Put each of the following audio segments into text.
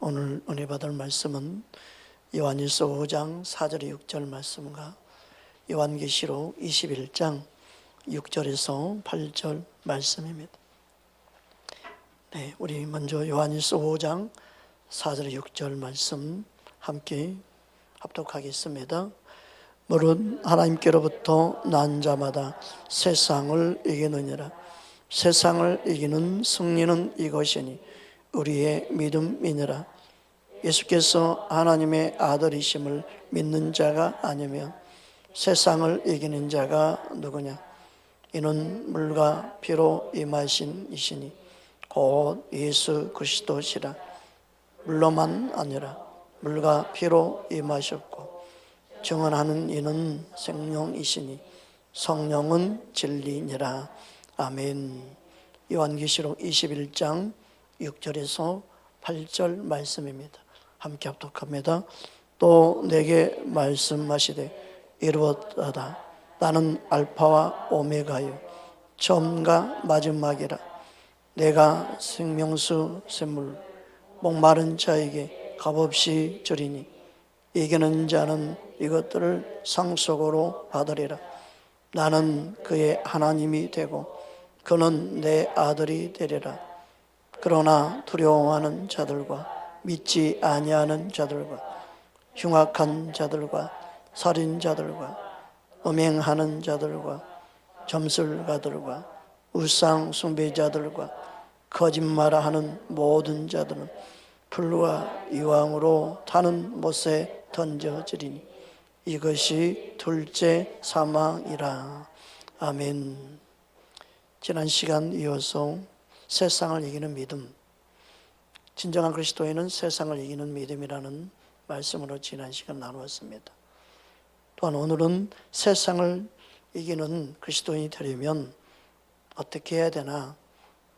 오늘 은혜 받을 말씀은 요한일서 5장 4절에 6절 말씀과 요한계시록 21장 6절에서 8절 말씀입니다. 네, 우리 먼저 요한일서 5장 4절에 6절 말씀 함께 합독하겠습니다. 무릇 하나님께로부터 난 자마다 세상을 이기느니라. 세상을 이기는 승리는 이것이니 우리의 믿음이니라. 예수께서 하나님의 아들이심을 믿는 자가 아니면 세상을 이기는 자가 누구냐? 이는 물과 피로 임하신 이시니 곧 예수 그리스도시라. 물로만 아니라 물과 피로 임하셨고 증언하는 이는 생명이시니 성령은 진리니라. 아멘. 요한계시록 21장 6절에서 8절 말씀입니다. 함께 합독합니다. 또 내게 말씀하시되 이루었다. 나는 알파와 오메가요 처음과 마지막이라. 내가 생명수 샘물 목마른 자에게 값없이 주리니 이기는 자는 이것들을 상속으로 받으리라. 나는 그의 하나님이 되고 그는 내 아들이 되리라. 그러나 두려워하는 자들과 믿지 아니하는 자들과 흉악한 자들과 살인자들과 음행하는 자들과 점술가들과 우상 숭배자들과 거짓말하는 모든 자들은 불과 유황으로 타는 못에 던져지리니 이것이 둘째 사망이라. 아멘. 지난 시간 이어서 세상을 이기는 믿음, 진정한 그리스도인은 세상을 이기는 믿음이라는 말씀으로 지난 시간 나누었습니다. 또한 오늘은 세상을 이기는 그리스도인이 되려면 어떻게 해야 되나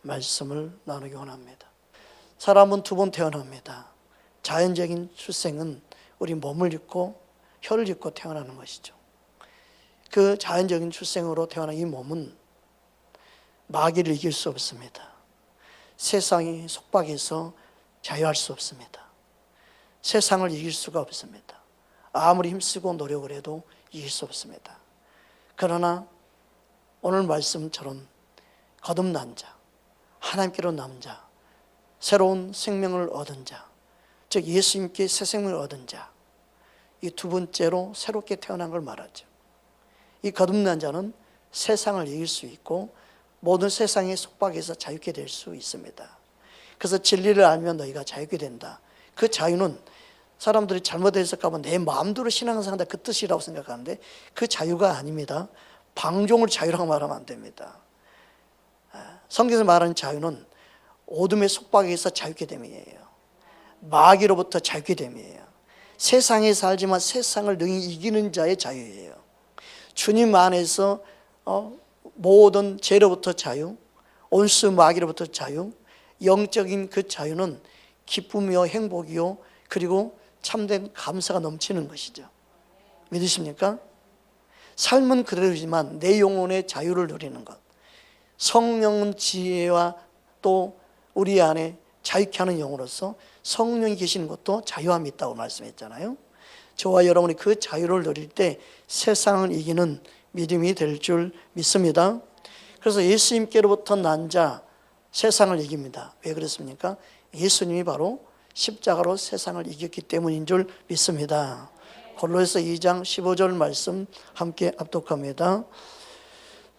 말씀을 나누기 원합니다. 사람은 두 번 태어납니다. 자연적인 출생은 우리 몸을 입고 혀를 입고 태어나는 것이죠. 그 자연적인 출생으로 태어난 이 몸은 마귀를 이길 수 없습니다. 세상의 속박에서 자유할 수 없습니다. 세상을 이길 수가 없습니다. 아무리 힘쓰고 노력을 해도 이길 수 없습니다. 그러나 오늘 말씀처럼 거듭난 자, 하나님께로 남은 자, 새로운 생명을 얻은 자, 즉 예수님께 새 생명을 얻은 자, 이 두 번째로 새롭게 태어난 걸 말하죠. 이 거듭난 자는 세상을 이길 수 있고 모든 세상의 속박에서 자유케 될 수 있습니다. 그래서 진리를 알면 너희가 자유케 된다. 그 자유는 사람들이 잘못 해석하면 내 마음대로 신앙생활한다 그 뜻이라고 생각하는데 그 자유가 아닙니다. 방종을 자유라고 말하면 안 됩니다. 성경에서 말하는 자유는 어둠의 속박에서 자유케 됨이에요. 마귀로부터 자유케 됨이에요. 세상에 살지만 세상을 능히 이기는 자의 자유예요. 주님 안에서 모든 죄로부터 자유, 온수 마귀로부터 자유, 영적인 그 자유는 기쁨이요 행복이요 그리고 참된 감사가 넘치는 것이죠. 믿으십니까? 삶은 그대로지만 내 영혼의 자유를 누리는 것, 성령은 지혜와 또 우리 안에 자유케 하는 영으로서 성령이 계시는 것도 자유함이 있다고 말씀했잖아요. 저와 여러분이 그 자유를 누릴 때 세상을 이기는 믿음이 될 줄 믿습니다. 그래서 예수님께로부터 난 자 세상을 이깁니다. 왜 그렇습니까? 예수님이 바로 십자가로 세상을 이겼기 때문인 줄 믿습니다. 골로새서 2장 15절 말씀 함께 합독합니다.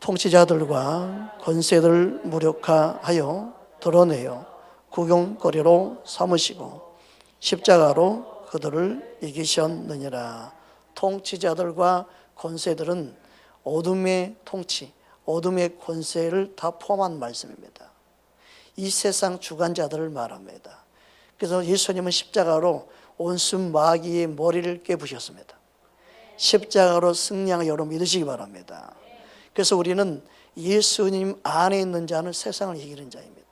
통치자들과 권세들을 무력화하여 드러내어 구경거리로 삼으시고 십자가로 그들을 이기셨느니라. 통치자들과 권세들은 어둠의 통치, 어둠의 권세를 다 포함한 말씀입니다. 이 세상 주관자들을 말합니다. 그래서 예수님은 십자가로 온순 마귀의 머리를 깨부셨습니다. 십자가로 승리한 여러분 믿으시기 바랍니다. 그래서 우리는 예수님 안에 있는 자는 세상을 이기는 자입니다.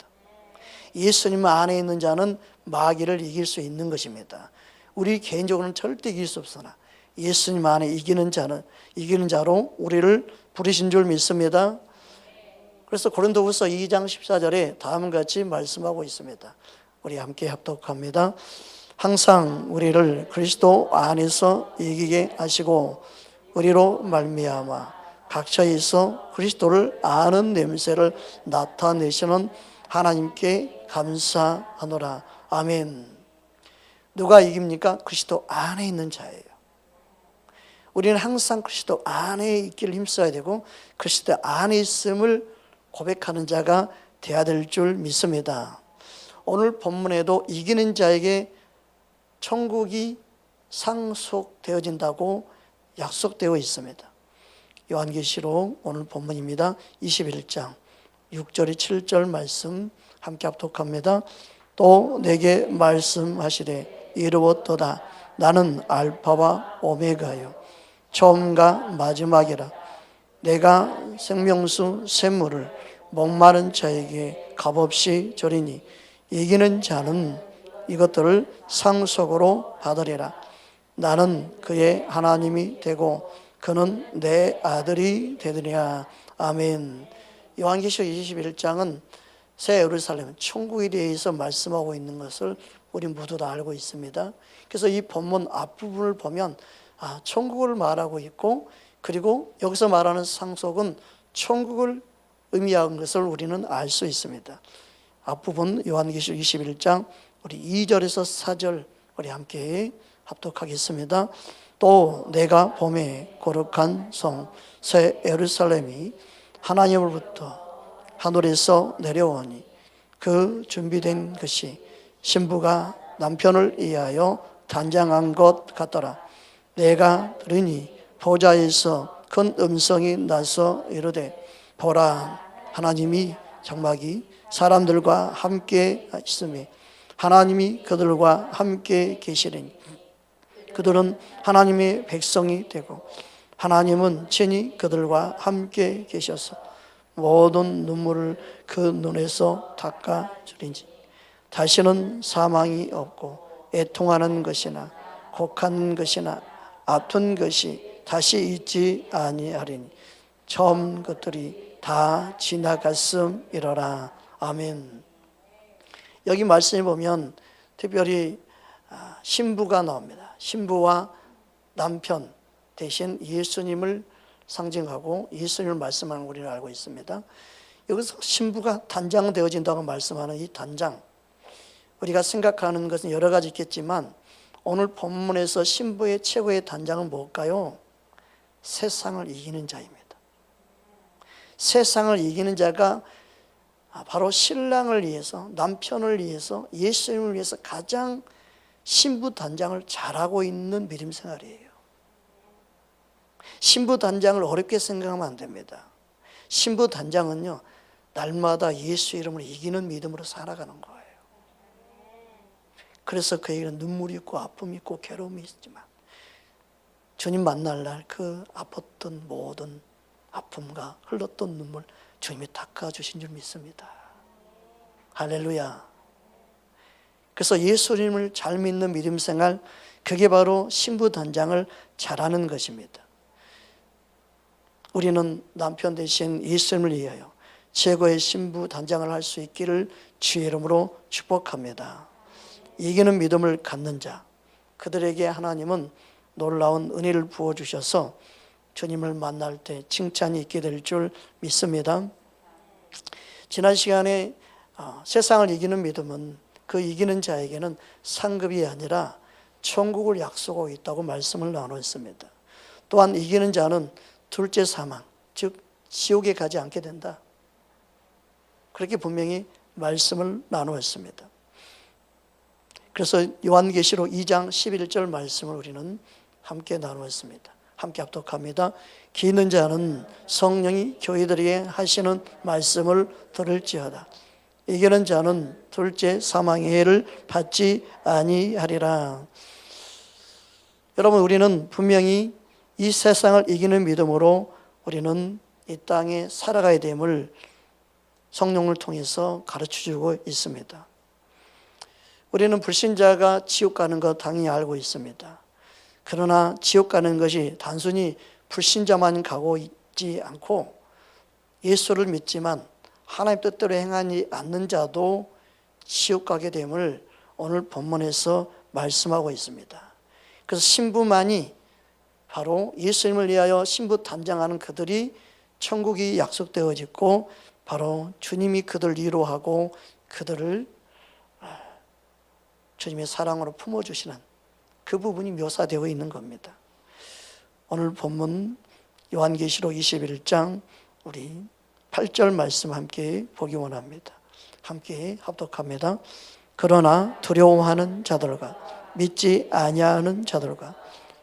예수님 안에 있는 자는 마귀를 이길 수 있는 것입니다. 우리 개인적으로는 절대 이길 수 없으나 예수님 안에 이기는 자로 우리를 부르신 줄 믿습니다. 그래서 고린도후서 2장 14절에 다음과 같이 말씀하고 있습니다. 우리 함께 합독합니다. 항상 우리를 그리스도 안에서 이기게 하시고 우리로 말미암아 각처에서 그리스도를 아는 냄새를 나타내시는 하나님께 감사하노라. 아멘. 누가 이깁니까? 그리스도 안에 있는 자예요. 우리는 항상 그리스도 안에 있기를 힘써야 되고 그리스도 안에 있음을 고백하는 자가 되어야 될 줄 믿습니다. 오늘 본문에도 이기는 자에게 천국이 상속되어진다고 약속되어 있습니다. 요한계시록 오늘 본문입니다. 21장 6절에 7절 말씀 함께 합독합니다. 또 내게 말씀하시되 이르웠도다. 나는 알파와 오메가요 처음과 마지막이라. 내가 생명수 샘물을 목마른 자에게 값없이 주리니 이기는 자는 이것들을 상속으로 받으리라. 나는 그의 하나님이 되고 그는 내 아들이 되리라. 아멘. 요한계시록 21장은 새 예루살렘 천국에 대해서 말씀하고 있는 것을 우리 모두 다 알고 있습니다. 그래서 이 본문 앞부분을 보면 천국을 말하고 있고, 그리고 여기서 말하는 상속은 천국을 의미하는 것을 우리는 알 수 있습니다. 앞부분 요한계시록 21장 우리 2절에서 4절 우리 함께 합독하겠습니다. 또 내가 봄에 거룩한 성 새 예루살렘이 하나님으로부터 하늘에서 내려오니 그 준비된 것이 신부가 남편을 위하여 단장한 것 같더라. 내가 들으니 보좌에서 큰 음성이 나서 이르되 보라, 하나님이 장막이 사람들과 함께 있으며 하나님이 그들과 함께 계시리니 그들은 하나님의 백성이 되고 하나님은 친히 그들과 함께 계셔서 모든 눈물을 그 눈에서 닦아주리니 다시는 사망이 없고 애통하는 것이나 곡한 것이나 아픈 것이 다시 있지 아니하리니 처음 것들이 다 지나갔음이로라. 아멘. 여기 말씀에 보면 특별히 신부가 나옵니다. 신부와 남편 대신 예수님을 상징하고 예수님을 말씀하는 우리는 알고 있습니다. 여기서 신부가 단장되어진다고 말씀하는 이 단장, 우리가 생각하는 것은 여러 가지 있겠지만 오늘 본문에서 신부의 최고의 단장은 뭘까요? 세상을 이기는 자입니다. 세상을 이기는 자가 바로 신랑을 위해서, 남편을 위해서, 예수님을 위해서 가장 신부 단장을 잘하고 있는 믿음 생활이에요. 신부 단장을 어렵게 생각하면 안 됩니다. 신부 단장은요, 날마다 예수 이름으로 이기는 믿음으로 살아가는 거예요. 그래서 그에게는 눈물이 있고 아픔이 있고 괴로움이 있지만 주님 만날 날 그 아팠던 모든 아픔과 흘렀던 눈물 주님이 닦아주신 줄 믿습니다. 할렐루야. 그래서 예수님을 잘 믿는 믿음 생활, 그게 바로 신부 단장을 잘하는 것입니다. 우리는 남편 대신 예수님을 위하여 최고의 신부 단장을 할 수 있기를 주의 이름으로 축복합니다. 이기는 믿음을 갖는 자, 그들에게 하나님은 놀라운 은혜를 부어주셔서 주님을 만날 때 칭찬이 있게 될 줄 믿습니다. 지난 시간에 세상을 이기는 믿음은 그 이기는 자에게는 상급이 아니라 천국을 약속하고 있다고 말씀을 나눴습니다. 또한 이기는 자는 둘째 사망, 즉 지옥에 가지 않게 된다. 그렇게 분명히 말씀을 나누었습니다. 그래서 요한계시록 2장 11절 말씀을 우리는 함께 나누었습니다. 함께 합독합니다. 기 있는 자는 성령이 교회들에게 하시는 말씀을 들을지어다. 이기는 자는 둘째 사망의 해를 받지 아니하리라. 여러분, 우리는 분명히 이 세상을 이기는 믿음으로 우리는 이 땅에 살아가야 됨을 성령을 통해서 가르쳐주고 있습니다. 우리는 불신자가 지옥 가는 것 당연히 알고 있습니다. 그러나 지옥 가는 것이 단순히 불신자만 가고 있지 않고 예수를 믿지만 하나님 뜻대로 행하지 않는 자도 지옥 가게 됨을 오늘 본문에서 말씀하고 있습니다. 그래서 신부만이 바로 예수님을 위하여 신부 단장하는 그들이 천국이 약속되어졌고 바로 주님이 그들을 위로하고 그들을 주님의 사랑으로 품어주시는 그 부분이 묘사되어 있는 겁니다. 오늘 본문 요한계시록 21장 우리 8절 말씀 함께 보기 원합니다. 함께 합독합니다. 그러나 두려워하는 자들과 믿지 아니하는 자들과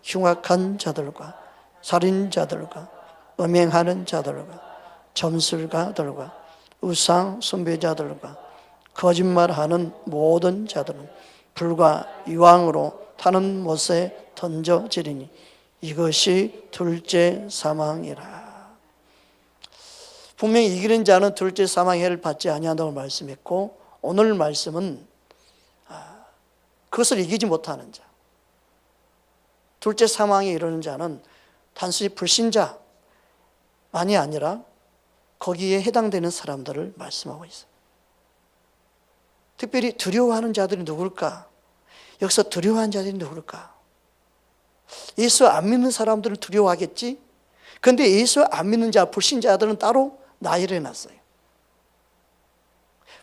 흉악한 자들과 살인자들과 음행하는 자들과 점술가들과 우상 숭배자들과 거짓말하는 모든 자들은 불과 유황으로 타는 못에 던져지리니 이것이 둘째 사망이라. 분명히 이기는 자는 둘째 사망의 해를 받지 아니한다고 말씀했고, 오늘 말씀은 그것을 이기지 못하는 자, 둘째 사망에 이르는 자는 단순히 불신자만이 아니라 거기에 해당되는 사람들을 말씀하고 있어요. 특별히 두려워하는 자들이 누굴까? 여기서 두려워하는 자들이 누굴까? 예수 안 믿는 사람들을 두려워하겠지? 그런데 예수 안 믿는 자, 불신자들은 따로 나열해 놨어요.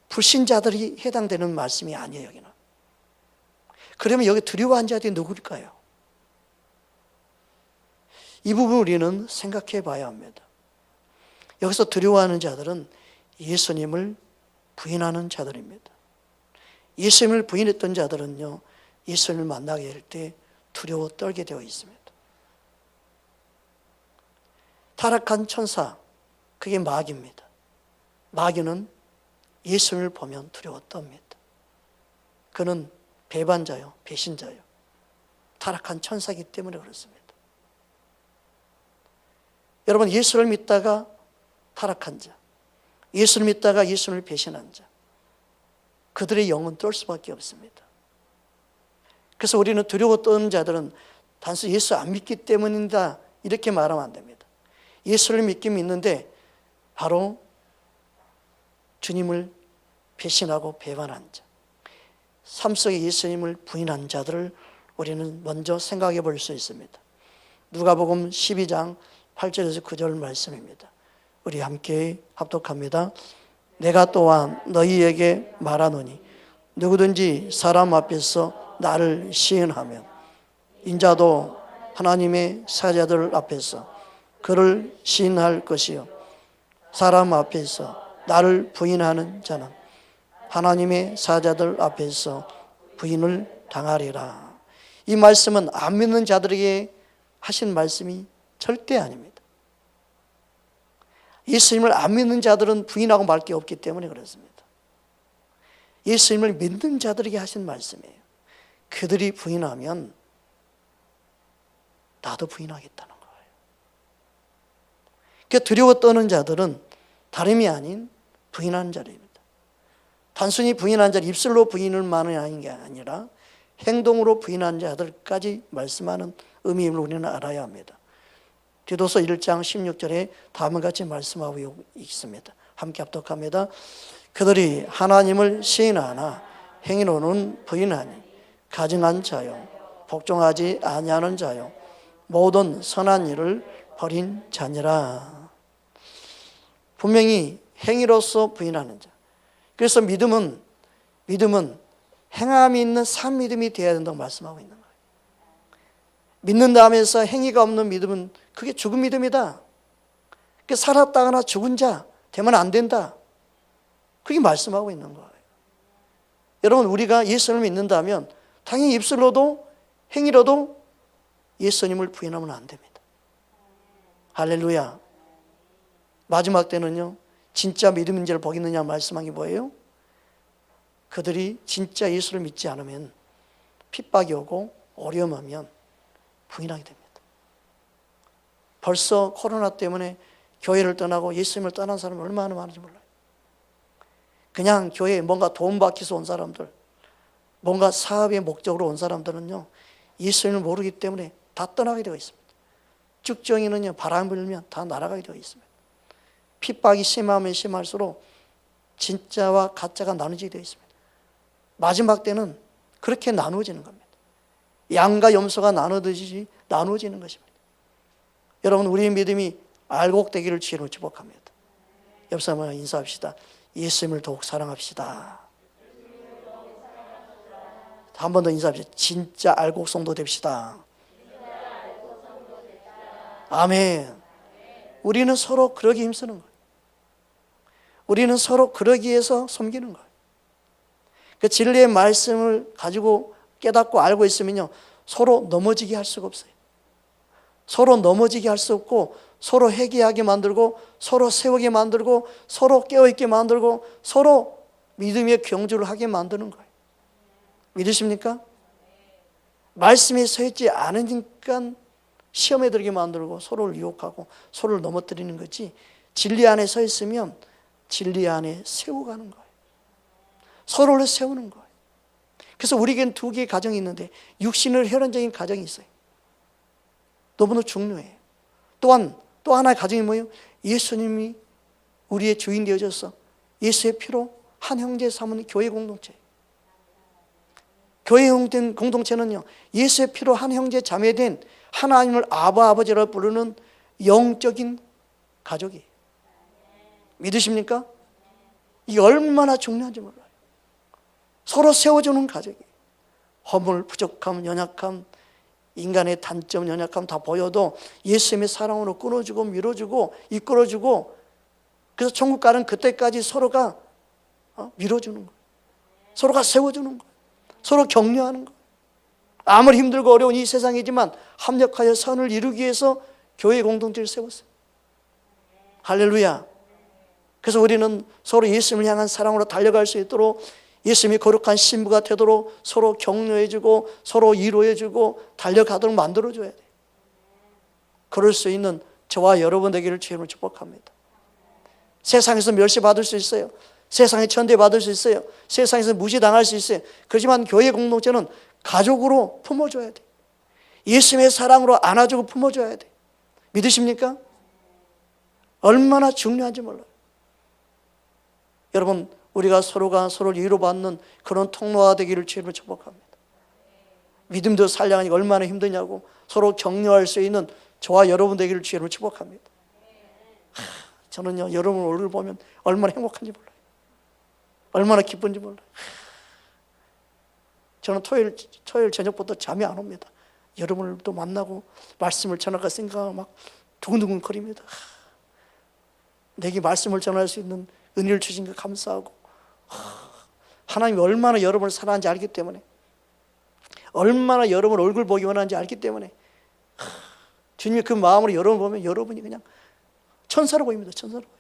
불신자들이 해당되는 말씀이 아니에요, 여기는. 그러면 여기 두려워하는 자들이 누굴까요? 이 부분 우리는 생각해 봐야 합니다. 여기서 두려워하는 자들은 예수님을 부인하는 자들입니다. 예수님을 부인했던 자들은요, 예수님을 만나게 될 때 두려워 떨게 되어 있습니다. 타락한 천사, 그게 마귀입니다. 마귀는 예수님을 보면 두려워 떱니다. 그는 배반자요, 배신자요, 타락한 천사이기 때문에 그렇습니다. 여러분, 예수를 믿다가 타락한 자, 예수를 믿다가 예수를 배신한 자, 그들의 영은 떨 수밖에 없습니다. 그래서 우리는 두려워 떠는 자들은 단순히 예수 안 믿기 때문이다 이렇게 말하면 안 됩니다. 예수를 믿긴 믿는데 바로 주님을 배신하고 배반한 자, 삶 속에 예수님을 부인한 자들을 우리는 먼저 생각해 볼 수 있습니다. 누가복음 12장 8절에서 9절 말씀입니다. 우리 함께 합독합니다. 내가 또한 너희에게 말하노니 누구든지 사람 앞에서 나를 시인하면 인자도 하나님의 사자들 앞에서 그를 시인할 것이요 사람 앞에서 나를 부인하는 자는 하나님의 사자들 앞에서 부인을 당하리라. 이 말씀은 안 믿는 자들에게 하신 말씀이 절대 아닙니다. 예수님을 안 믿는 자들은 부인하고 말 게 없기 때문에 그렇습니다. 예수님을 믿는 자들에게 하신 말씀이에요. 그들이 부인하면 나도 부인하겠다는 거예요. 그러니까 두려워 떠는 자들은 다름이 아닌 부인하는 자들입니다. 단순히 부인한 자들, 입술로 부인을만이 아닌 게 아니라 행동으로 부인한 자들까지 말씀하는 의미를 우리는 알아야 합니다. 디도서 1장 16절에 다음과 같이 말씀하고 있습니다. 함께 합독합니다. 그들이 하나님을 시인하나 행위로는 부인하니 가증한 자요 복종하지 아니하는 자요 모든 선한 일을 버린 자니라. 분명히 행위로서 부인하는 자. 그래서 믿음은 행함이 있는 산 믿음이 되어야 된다고 말씀하고 있는 거예요. 믿는다 하면서 행위가 없는 믿음은 그게 죽은 믿음이다. 살았다거나 죽은 자 되면 안 된다. 그게 말씀하고 있는 거예요. 여러분, 우리가 예수님을 믿는다면 당연히 입술로도 행위로도 예수님을 부인하면 안 됩니다. 할렐루야. 마지막 때는요, 진짜 믿음인지를 보겠느냐 말씀한 게 뭐예요? 그들이 진짜 예수를 믿지 않으면 핍박이 오고 어려움하면 부인하게 됩니다. 벌써 코로나 때문에 교회를 떠나고 예수님을 떠난 사람이 얼마나 많은지 몰라요. 그냥 교회에 뭔가 도움받기 위해서 온 사람들, 뭔가 사업의 목적으로 온 사람들은요, 예수님을 모르기 때문에 다 떠나게 되어 있습니다. 쭉정이는요, 바람 불면 다 날아가게 되어 있습니다. 핍박이 심하면 심할수록 진짜와 가짜가 나눠지게 되어 있습니다. 마지막 때는 그렇게 나누어지는 겁니다. 양과 염소가 나누어지는 것입니다. 여러분, 우리의 믿음이 알곡되기를 주로 축복합니다. 옆 사람과 인사합시다. 예수님을 더욱 사랑합시다. 한 번 더 인사합시다. 진짜 알곡 성도 됩시다. 아멘. 우리는 서로 그러기 힘쓰는 거예요. 우리는 서로 그러기 위해서 섬기는 거예요. 그 진리의 말씀을 가지고 깨닫고 알고 있으면요, 서로 넘어지게 할 수가 없어요. 서로 넘어지게 할 수 없고, 서로 회개하게 만들고, 서로 세우게 만들고, 서로 깨어있게 만들고, 서로 믿음의 경주를 하게 만드는 거예요. 믿으십니까? 말씀이 서있지 않으니까 시험에 들게 만들고, 서로를 유혹하고, 서로를 넘어뜨리는 거지, 진리 안에 서 있으면 진리 안에 세워가는 거예요. 서로를 세우는 거예요. 그래서 우리에겐 두 개의 가정이 있는데, 육신을 혈연적인 가정이 있어요. 너무나 중요해요. 또한 또 하나의 가정이 뭐예요? 예수님이 우리의 주인 되어져서 예수의 피로 한 형제 삼은 교회 공동체. 교회 공동체는요, 예수의 피로 한 형제 자매된 하나님을 아버지라고 부르는 영적인 가족이에요. 믿으십니까? 이게 얼마나 중요한지 몰라요. 서로 세워주는 가족이에요. 허물, 부족함, 연약함, 인간의 단점, 연약함 다 보여도 예수님의 사랑으로 끊어주고 밀어주고 이끌어주고, 그래서 천국 가는 그때까지 서로가 밀어주는 거예요. 서로가 세워주는 거예요. 서로 격려하는 거예요. 아무리 힘들고 어려운 이 세상이지만 합력하여 선을 이루기 위해서 교회 공동체를 세웠어요. 할렐루야. 그래서 우리는 서로 예수님을 향한 사랑으로 달려갈 수 있도록, 예수님이 거룩한 신부가 되도록 서로 격려해주고 서로 위로해주고 달려가도록 만들어줘야 돼요. 그럴 수 있는 저와 여러분 되기를 주님을 축복합니다. 세상에서 멸시받을 수 있어요. 세상에 천대받을 수 있어요. 세상에서 무시당할 수 있어요. 그렇지만 교회 공동체는 가족으로 품어줘야 돼요. 예수님의 사랑으로 안아주고 품어줘야 돼요. 믿으십니까? 얼마나 중요한지 몰라요. 여러분, 우리가 서로가 서로를 위로받는 그런 통로가 되기를 주님을 축복합니다. 믿음도 살려가니까 얼마나 힘드냐고 서로 격려할 수 있는 저와 여러분 되기를 주님을 축복합니다. 저는요, 여러분 얼굴 보면 얼마나 행복한지 몰라요. 얼마나 기쁜지 몰라요. 저는 토요일 저녁부터 잠이 안 옵니다. 여러분을 또 만나고 말씀을 전할까 생각하면 막 두근두근 거립니다. 내게 말씀을 전할 수 있는 은혜를 주신 것 감사하고, 하나님이 얼마나 여러분을 사랑하는지 알기 때문에, 얼마나 여러분 얼굴 보기 원하는지 알기 때문에, 주님이 그 마음으로 여러분 보면 여러분이 그냥 천사로 보입니다. 천사로 보여요.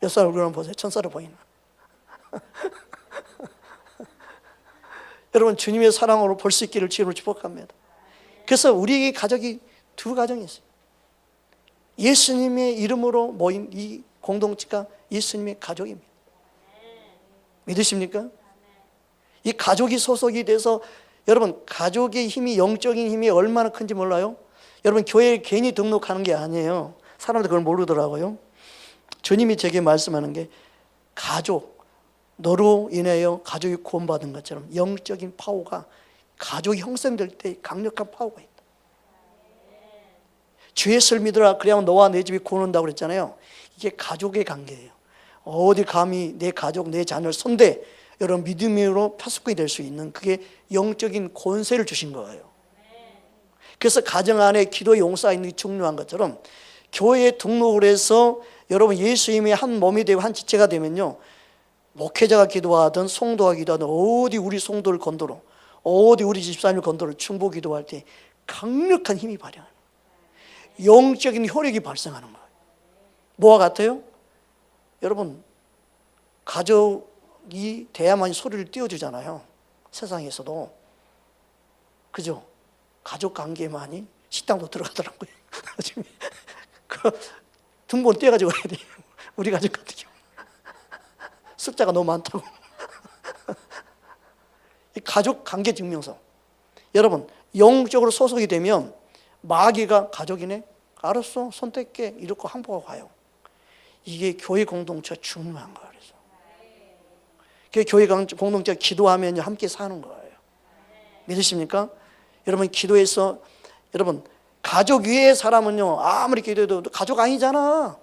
몇 살 얼굴 한번 보세요. 천사로 보이는. 여러분, 주님의 사랑으로 볼 수 있기를 주님을 축복합니다. 그래서 우리에게 가족이 두 가정이 있어요. 예수님의 이름으로 모인 이 공동체가 예수님의 가족입니다. 믿으십니까? 이 가족이 소속이 돼서, 여러분, 가족의 힘이, 영적인 힘이 얼마나 큰지 몰라요? 여러분, 교회에 괜히 등록하는 게 아니에요. 사람들 그걸 모르더라고요. 주님이 제게 말씀하는 게, 가족, 너로 인하여 가족이 구원받은 것처럼 영적인 파워가 가족이 형성될 때 강력한 파워가 있다. 주 예수를 믿으라, 그래야 너와 내 집이 구원한다고 그랬잖아요. 이게 가족의 관계예요. 어디 감히 내 가족, 내 자녀를 손대 여러분 믿음으로 파수꾼이 될 수 있는, 그게 영적인 권세를 주신 거예요. 그래서 가정 안에 기도 용사가 있는 게 중요한 것처럼, 교회에 등록을 해서 여러분 예수님의 한 몸이 되고 한 지체가 되면요, 목회자가 기도하든 성도가 기도하든 어디 우리 성도를 건도로, 어디 우리 집사님을 건도로 충고 기도할 때 강력한 힘이 발현하는 거예요. 영적인 효력이 발생하는 거예요. 뭐와 같아요? 여러분, 가족이 돼야만 소리를 띄워주잖아요. 세상에서도. 그죠? 가족 관계만이 식당도 들어가더라고요. 그 등본 떼어가지고 가야 돼요. 우리 가족 같은 경우 숫자가 너무 많다고. 이 가족 관계 증명서. 여러분, 영적으로 소속이 되면 마귀가 가족이네? 알았어, 손 뗄게. 이렇게 항복하고 가요. 이게 교회 공동체가 중요한 거예요. 그래서 그 교회 공동체가 기도하면 함께 사는 거예요. 믿으십니까? 여러분 기도해서 여러분 가족 위의 사람은요 아무리 기도해도 가족 아니잖아.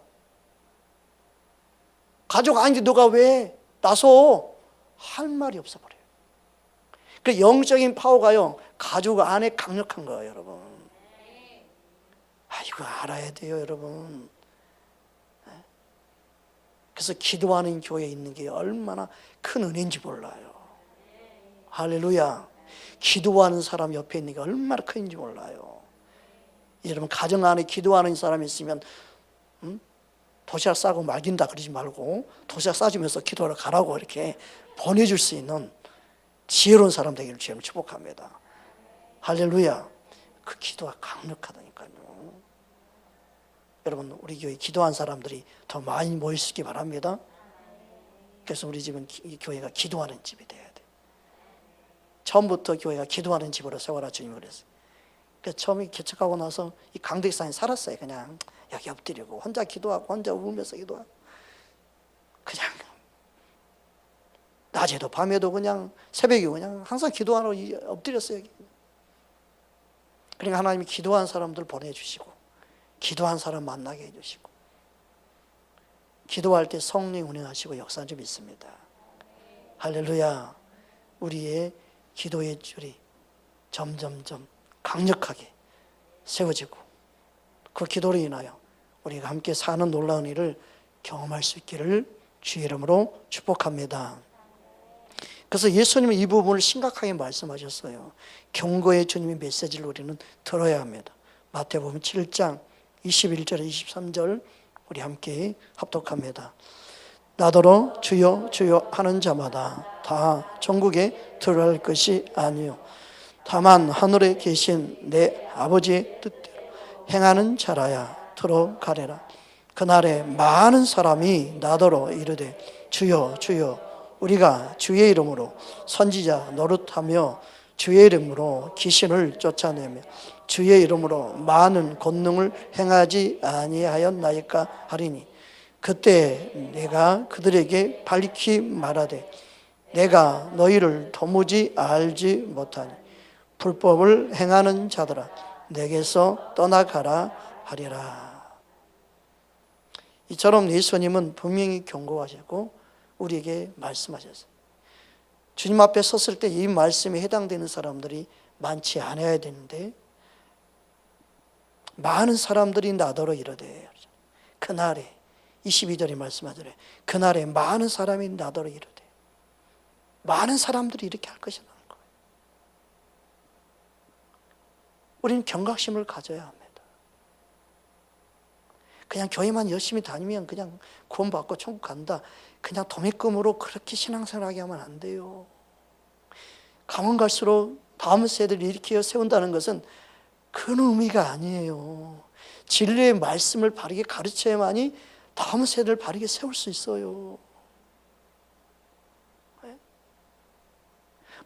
가족 아닌데 너가 왜 나서 할 말이 없어버려요. 그 영적인 파워가요 가족 안에 강력한 거예요, 여러분. 이거 알아야 돼요, 여러분. 그래서 기도하는 교회에 있는 게 얼마나 큰 은혜인지 몰라요. 할렐루야. 기도하는 사람 옆에 있는 게 얼마나 큰지 몰라요. 여러분 가정 안에 기도하는 사람이 있으면 도시락 싸고 말긴다 그러지 말고 도시락 싸주면서 기도하러 가라고 이렇게 보내줄 수 있는 지혜로운 사람 되기를 주님 축복합니다. 할렐루야. 그 기도가 강력하다니까요. 여러분 우리 교회 기도한 사람들이 더 많이 모이시기 바랍니다. 그래서 우리 집은 이 교회가 기도하는 집이 돼야 돼. 처음부터 교회가 기도하는 집으로 세워라 주님이 그랬어요. 그래서 처음에 개척하고 나서 이 강대상에 살았어요. 그냥 여기 엎드리고 혼자 기도하고 혼자 울면서 기도하고 그냥 낮에도 밤에도 그냥 새벽에 그냥 항상 기도하러 엎드렸어요. 그러니까 하나님이 기도한 사람들 보내주시고 기도한 사람 만나게 해주시고 기도할 때 성령 운행하시고 역사 좀 있습니다. 할렐루야. 우리의 기도의 줄이 점점점 강력하게 세워지고 그 기도로 인하여 우리가 함께 사는 놀라운 일을 경험할 수 있기를 주의 이름으로 축복합니다. 그래서 예수님은 이 부분을 심각하게 말씀하셨어요. 경고의 주님의 메시지를 우리는 들어야 합니다. 마태복음 7장 21절 23절 우리 함께 합독합니다. 나더러 주여 주여 하는 자마다 다 천국에 들어갈 것이 아니요 다만 하늘에 계신 내 아버지의 뜻대로 행하는 자라야 들어가리라. 그날에 많은 사람이 나더러 이르되 주여 주여 우리가 주의 이름으로 선지자 노릇하며 주의 이름으로 귀신을 쫓아내며 주의 이름으로 많은 권능을 행하지 아니하였나이까 하리니 그때 내가 그들에게 밝히 말하되 내가 너희를 도무지 알지 못하니 불법을 행하는 자들아 내게서 떠나가라 하리라. 이처럼 예수님은 분명히 경고하시고 우리에게 말씀하셨어요. 주님 앞에 섰을 때 이 말씀에 해당되는 사람들이 많지 않아야 되는데 많은 사람들이 나더러 이르되 그날에 22절에 말씀하더래 그날에 많은 사람이 나더러 이르되 많은 사람들이 이렇게 할 것이라는 거예요. 우리는 경각심을 가져야 합니다. 그냥 교회만 열심히 다니면 그냥 구원받고 천국 간다. 그냥 도매금으로 그렇게 신앙생활하게 하면 안 돼요. 가면 갈수록 다음 세대를 일으켜 세운다는 것은 그런 의미가 아니에요. 진리의 말씀을 바르게 가르쳐야만이 다음 세대를 바르게 세울 수 있어요.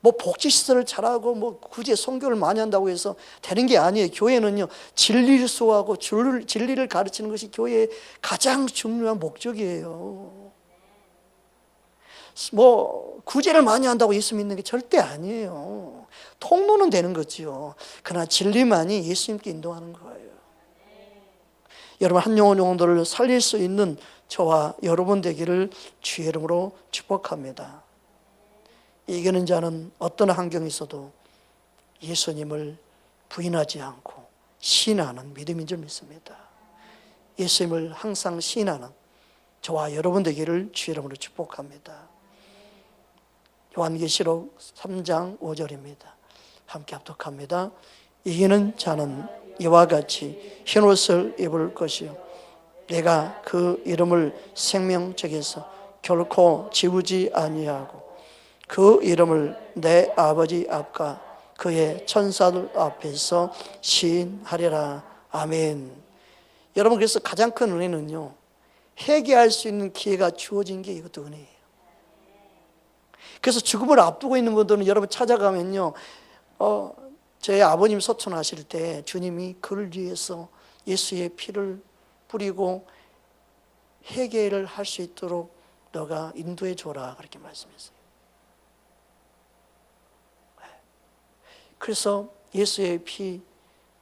뭐 복지시설을 잘하고 뭐 굳이 선교를 많이 한다고 해서 되는 게 아니에요. 교회는요 진리를 수호하고 진리를 가르치는 것이 교회의 가장 중요한 목적이에요. 뭐 구제를 많이 한다고 예수 믿는 게 절대 아니에요. 통로는 되는 거죠. 그러나 진리만이 예수님께 인도하는 거예요. 여러분 한 영혼 영혼들을 살릴 수 있는 저와 여러분 되기를 주의 이름으로 축복합니다. 이기는 자는 어떤 환경에 있어도 예수님을 부인하지 않고 신하는 믿음인 줄 믿습니다. 예수님을 항상 신하는 저와 여러분 되기를 주의 이름으로 축복합니다. 요한계시록 3장 5절입니다. 함께 합독합니다. 이기는 자는 이와 같이 흰옷을 입을 것이요 내가 그 이름을 생명책에서 결코 지우지 아니하고 그 이름을 내 아버지 앞과 그의 천사들 앞에서 시인하리라. 아멘. 여러분 그래서 가장 큰 은혜는요 회개할 수 있는 기회가 주어진 게 이것도 은혜예요. 그래서 죽음을 앞두고 있는 분들은 여러분 찾아가면요 제 아버님 소천하실 때 주님이 그를 위해서 예수의 피를 뿌리고 회개를 할 수 있도록 너가 인도해 줘라 그렇게 말씀했어요. 그래서 예수의 피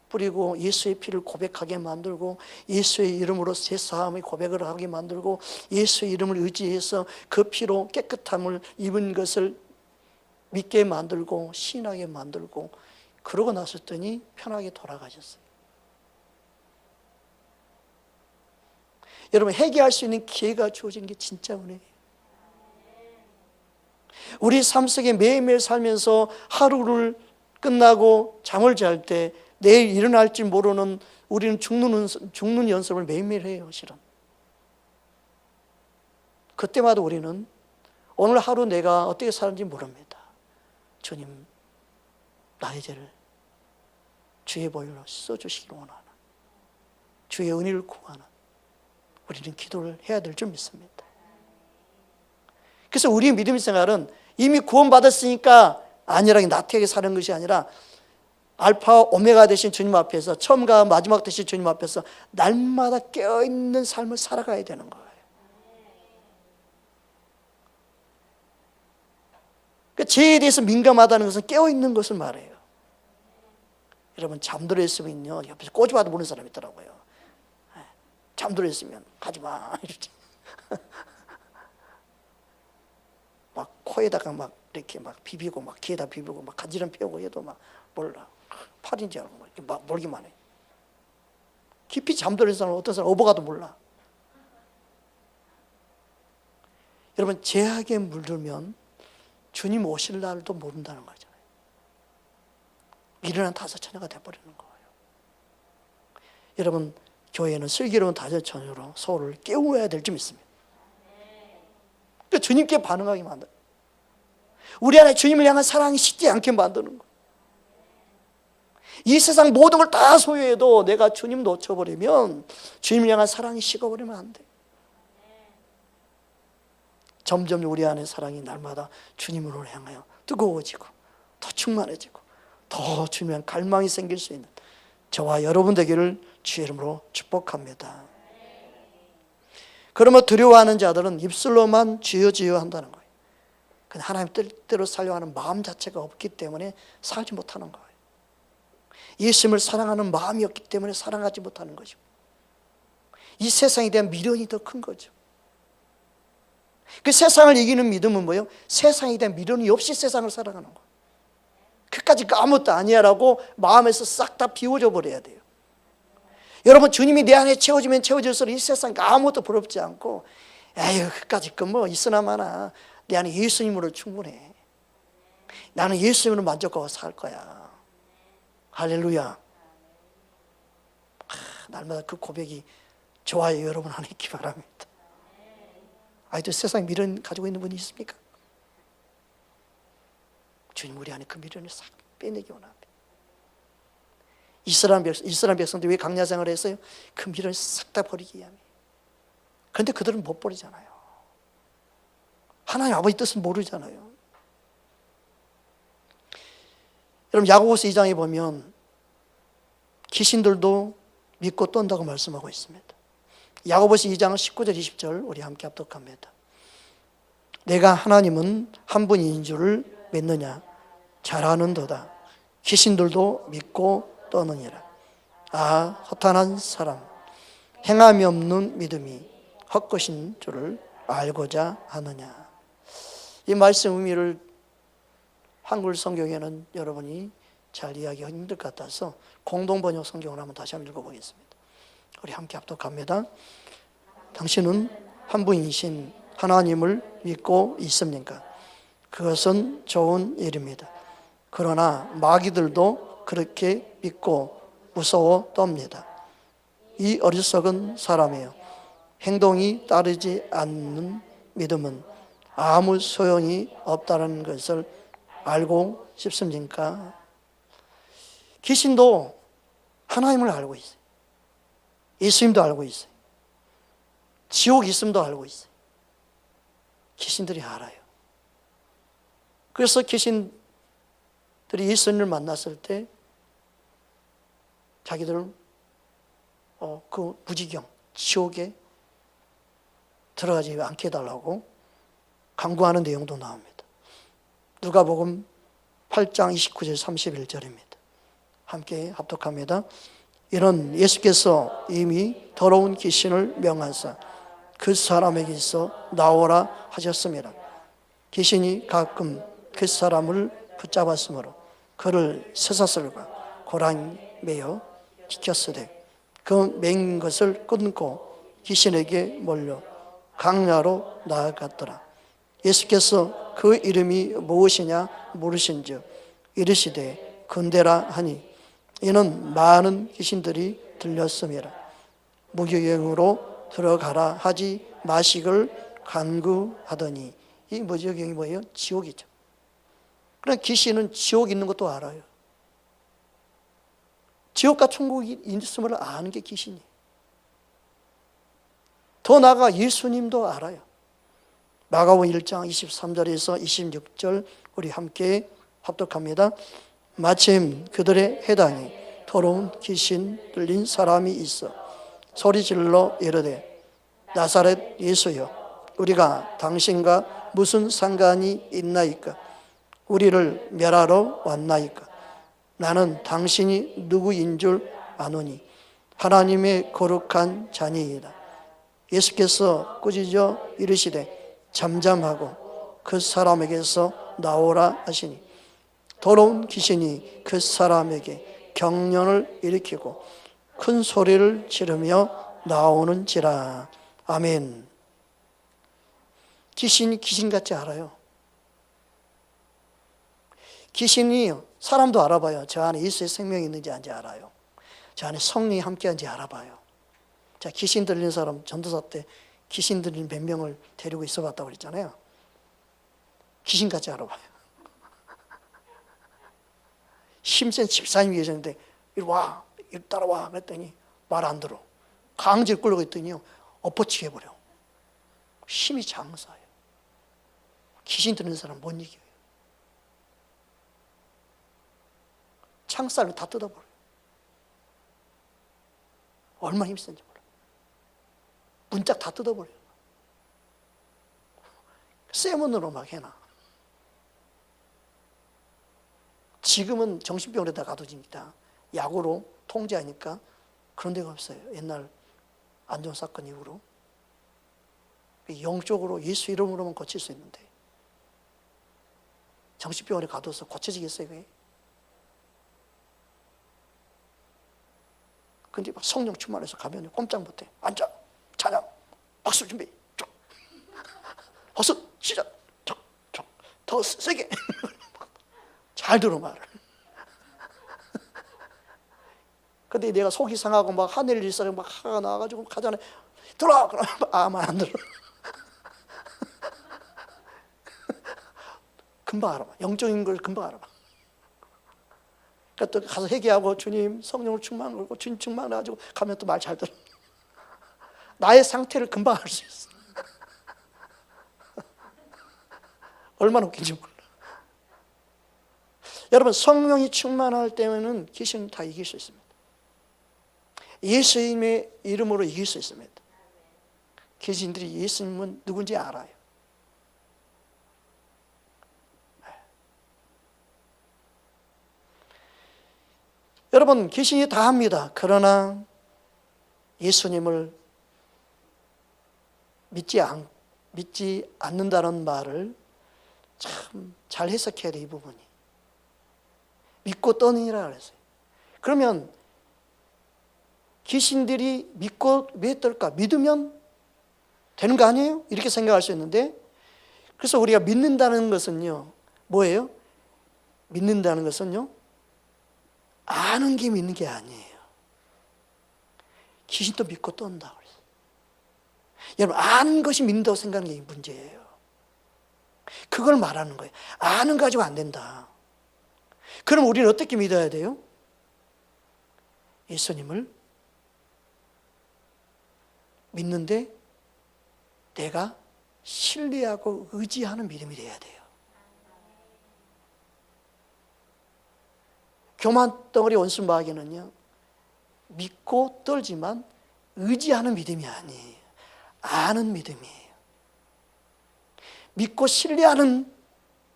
뿌리고 예수의 피를 고백하게 만들고 예수의 이름으로 제사함의 고백을 하게 만들고 예수의 이름을 의지해서 그 피로 깨끗함을 입은 것을 믿게 만들고 신하게 만들고 그러고 나섰더니 편하게 돌아가셨어요. 여러분, 회개할 수 있는 기회가 주어진 게 진짜 은혜예요. 우리 삶 속에 매일매일 살면서 하루를 끝나고 잠을 잘 때 내일 일어날지 모르는 우리는 죽는 연습을 매일매일 해요, 실은. 그때마다 우리는 오늘 하루 내가 어떻게 사는지 모릅니다. 주님, 나의 죄를 주의 보혈로 씻어주시기를 원하는, 주의 은혜를 구하는 우리는 기도를 해야 될 줄 믿습니다. 그래서 우리의 믿음의 생활은 이미 구원받았으니까 안일하게 나태하게 사는 것이 아니라 알파 오메가 되신 주님 앞에서, 처음과 마지막 되신 주님 앞에서 날마다 깨어있는 삶을 살아가야 되는 거예요. 그러니까 죄에 대해서 민감하다는 것은 깨어있는 것을 말해요. 여러분, 잠들어 있으면요, 옆에서 꼬집어도 보는 사람이 있더라고요. 잠들어 있으면 가지마 이러지. 막 코에다가 막 이렇게 막 비비고 막 귀에다 비비고 막 간지럼 피우고 해도 막 몰라. 팔인지 알고 막 몰기만 해. 깊이 잠들어 있는 사람은 어떤 사람 어버가도 몰라. 여러분, 죄악에 물들면 주님 오실 날도 모른다는 거잖아요. 미련한 다섯처녀가 돼버리는 거예요. 여러분, 교회는 슬기로운 다섯처녀로 서로를 깨워야 될 줄 믿습니다. 그러니까 주님께 반응하게 만들어요. 우리 안에 주님을 향한 사랑이 식지 않게 만드는 거예요. 이 세상 모든 걸 다 소유해도 내가 주님 놓쳐버리면 주님을 향한 사랑이 식어버리면 안 돼요. 점점 우리 안에 사랑이 날마다 주님으로 향하여 뜨거워지고 더 충만해지고 더 주님을 향한 갈망이 생길 수 있는 저와 여러분 되기를 주의 이름으로 축복합니다. 그러면 두려워하는 자들은 입술로만 주여 주여 한다는 거예요. 근데 하나님 뜻대로 살려고 하는 마음 자체가 없기 때문에 살지 못하는 거예요. 예수님을 사랑하는 마음이 없기 때문에 사랑하지 못하는 거죠. 이 세상에 대한 미련이 더 큰 거죠. 그 세상을 이기는 믿음은 뭐예요? 세상에 대한 미련이 없이 세상을 살아가는 거예요. 그까짓 거 아무것도 아니야라고 마음에서 싹 다 비워져 버려야 돼요. 여러분, 주님이 내 안에 채워지면 채워질수록 이 세상 아무것도 부럽지 않고, 에휴, 그까짓 거 뭐 있으나 마나 내 안에 예수님으로 충분해. 나는 예수님으로 만족하고 살 거야. 할렐루야. 날마다 그 고백이 저와 여러분 안에 있기 바랍니다. 아직도 세상 미련 가지고 있는 분이 있습니까? 주님, 우리 안에 그 미련을 싹 빼내기 원합니다. 이스라엘 백성들이 왜 광야 생활을 했어요? 그 미련을 싹 다 버리기 위함이에요. 그런데 그들은 못 버리잖아요. 하나님 아버지 뜻은 모르잖아요. 여러분, 야고보서 2장에 보면 귀신들도 믿고 떤다고 말씀하고 있습니다. 야고보서 2장 19절 20절 우리 함께 합독합니다. 내가 하나님은 한 분인 줄을 믿느냐? 잘 아는도다. 귀신들도 믿고 떠느니라. 아, 허탄한 사람, 행함이 없는 믿음이 헛것인 줄을 알고자 하느냐. 이 말씀 의미를 한글 성경에는 여러분이 잘 이해하기가 힘들 것 같아서 공동번역 성경을 한번 다시 한번 읽어보겠습니다. 우리 함께 합독합니다. 당신은 한 분이신 하나님을 믿고 있습니까? 그것은 좋은 일입니다. 그러나 마귀들도 그렇게 믿고 무서워 떱니다. 이 어리석은 사람이에요. 행동이 따르지 않는 믿음은 아무 소용이 없다는 것을 알고 싶습니까? 귀신도 하나님을 알고 있어요. 예수님도 알고 있어요. 지옥 있음도 알고 있어요. 귀신들이 알아요. 그래서 귀신들이 예수님을 만났을 때 자기들은 그 무지경, 지옥에 들어가지 않게 해달라고 강구하는 내용도 나옵니다. 누가복음 8장 29절 31절입니다. 함께 합독합니다. 이는 예수께서 이미 더러운 귀신을 명하사 그 사람에게 있어 나오라 하셨습니다. 귀신이 가끔 그 사람을 붙잡았으므로 그를 쇠사슬과 고랑이 매어 지켰으되 그 맹 것을 끊고 귀신에게 몰려 강야로 나아갔더라. 예수께서 그 이름이 무엇이냐 물으신즉 이르시되 근대라 하니 이는 많은 귀신들이 들렸음이라. 무교경으로 들어가라 하지 마시길 간구하더니, 이 무교경이 뭐예요? 지옥이죠. 그러나 귀신은 지옥 있는 것도 알아요. 지옥과 천국이 있음을 아는 게 귀신이에요. 더 나아가 예수님도 알아요. 마가복음 1장 23절에서 26절 우리 함께 합독합니다. 마침 그들의 해당에 더러운 귀신 들린 사람이 있어 소리질러 이르되 나사렛 예수여 우리가 당신과 무슨 상관이 있나이까? 우리를 멸하러 왔나이까? 나는 당신이 누구인 줄 아노니 하나님의 거룩한 자니이다. 예수께서 꾸짖어 이르시되 잠잠하고 그 사람에게서 나오라 하시니 더러운 귀신이 그 사람에게 경련을 일으키고 큰 소리를 지르며 나오는지라. 아멘. 귀신이 귀신같이 알아요. 귀신이 사람도 알아봐요. 저 안에 예수의 생명이 있는지 아닌지 알아요. 저 안에 성령이 함께한지 알아봐요. 자, 귀신 들리는 사람 전도사 때 귀신 들린 몇 명을 데리고 있어 봤다고 그랬잖아요. 귀신같이 알아봐요. 힘센 집사님이 계셨는데 이리 와, 이리 따라와 그랬더니 말 안 들어. 강제로 끌고 있더니 엎어치게 해버려. 힘이 장사예요. 귀신 들리는 사람 못 이겨요. 창살을 다 뜯어버려요. 얼마나 힘센지 몰라요. 문짝 다 뜯어버려요. 쇠문으로 막 해놔. 지금은 정신병원에다 가둬집니다. 약으로 통제하니까 그런 데가 없어요. 옛날 안전 사건 이후로. 영적으로 예수 이름으로만 고칠 수 있는데 정신병원에 가둬서 고쳐지겠어요? 그게? 근데 막 성령 충만해서 가면 꼼짝 못해. 앉아, 찬양, 박수 준비, 쭉. 박수, 시작, 쭉, 쭉. 더 세게. 잘 들어 말을. 근데 내가 속이 상하고 막 하늘 일사를 막 화가 나가지고 가잖아요. 들어! 그러면 아마 안 들어. 금방 알아봐. 영적인 걸 금방 알아봐. 그러니까 또 가서 회개하고 주님 성령을 충만하고 주님 충만해가지고 가면 또 말 잘 들어. 나의 상태를 금방 알 수 있어. 얼마나 웃긴지 몰라. 여러분 성령이 충만할 때는 귀신은 다 이길 수 있습니다. 예수님의 이름으로 이길 수 있습니다. 귀신들이 예수님은 누군지 알아요. 여러분 귀신이 다 합니다. 그러나 예수님을 믿지 않는다는 말을 참 잘 해석해야 돼. 이 부분이 믿고 떠느니라 그랬어요. 그러면 귀신들이 믿고 왜 떨까? 믿으면 되는 거 아니에요? 이렇게 생각할 수 있는데, 그래서 우리가 믿는다는 것은요 뭐예요? 믿는다는 것은요 아는 게 믿는 게 아니에요. 귀신도 믿고 떤다 그랬어요. 여러분 아는 것이 믿는다고 생각하는 게 문제예요. 그걸 말하는 거예요. 아는 거 가지고 안 된다. 그럼 우리는 어떻게 믿어야 돼요? 예수님을 믿는데 내가 신뢰하고 의지하는 믿음이 돼야 돼요. 교만덩어리 원수마귀는요 믿고 떨지만 의지하는 믿음이 아니에요. 아는 믿음이에요. 믿고 신뢰하는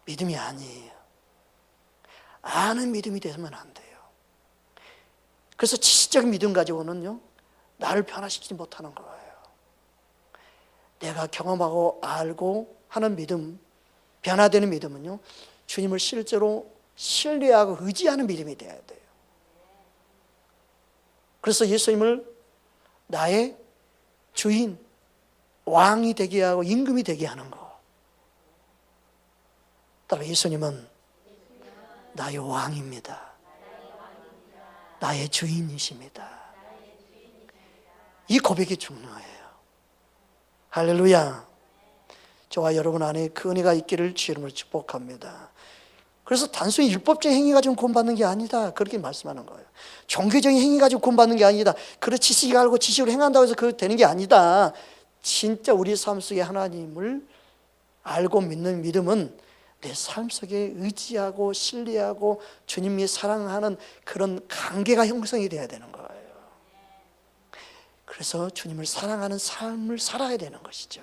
믿음이 아니에요. 아는 믿음이 되면 안 돼요. 그래서 지식적인 믿음 가지고는요, 나를 변화시키지 못하는 거예요. 내가 경험하고 알고 하는 믿음, 변화되는 믿음은요, 주님을 실제로 신뢰하고 의지하는 믿음이 되어야 돼요. 그래서 예수님을 나의 주인, 왕이 되게 하고 임금이 되게 하는 거. 따라 예수님은 나의 왕입니다. 나의 주인이십니다. 이 고백이 중요해요. 할렐루야. 저와 여러분 안에 그 은혜가 있기를 주 이름으로 축복합니다. 그래서 단순히 율법적인 행위 가지고 구원받는 게 아니다, 그렇게 말씀하는 거예요. 종교적인 행위 가지고 구원받는 게 아니다, 그래 지식이 알고 지식으로 행한다고 해서 그렇게 되는 게 아니다. 진짜 우리 삶 속에 하나님을 알고 믿는 믿음은 내 삶 속에 의지하고 신뢰하고 주님이 사랑하는 그런 관계가 형성이 돼야 되는 거예요. 그래서 주님을 사랑하는 삶을 살아야 되는 것이죠.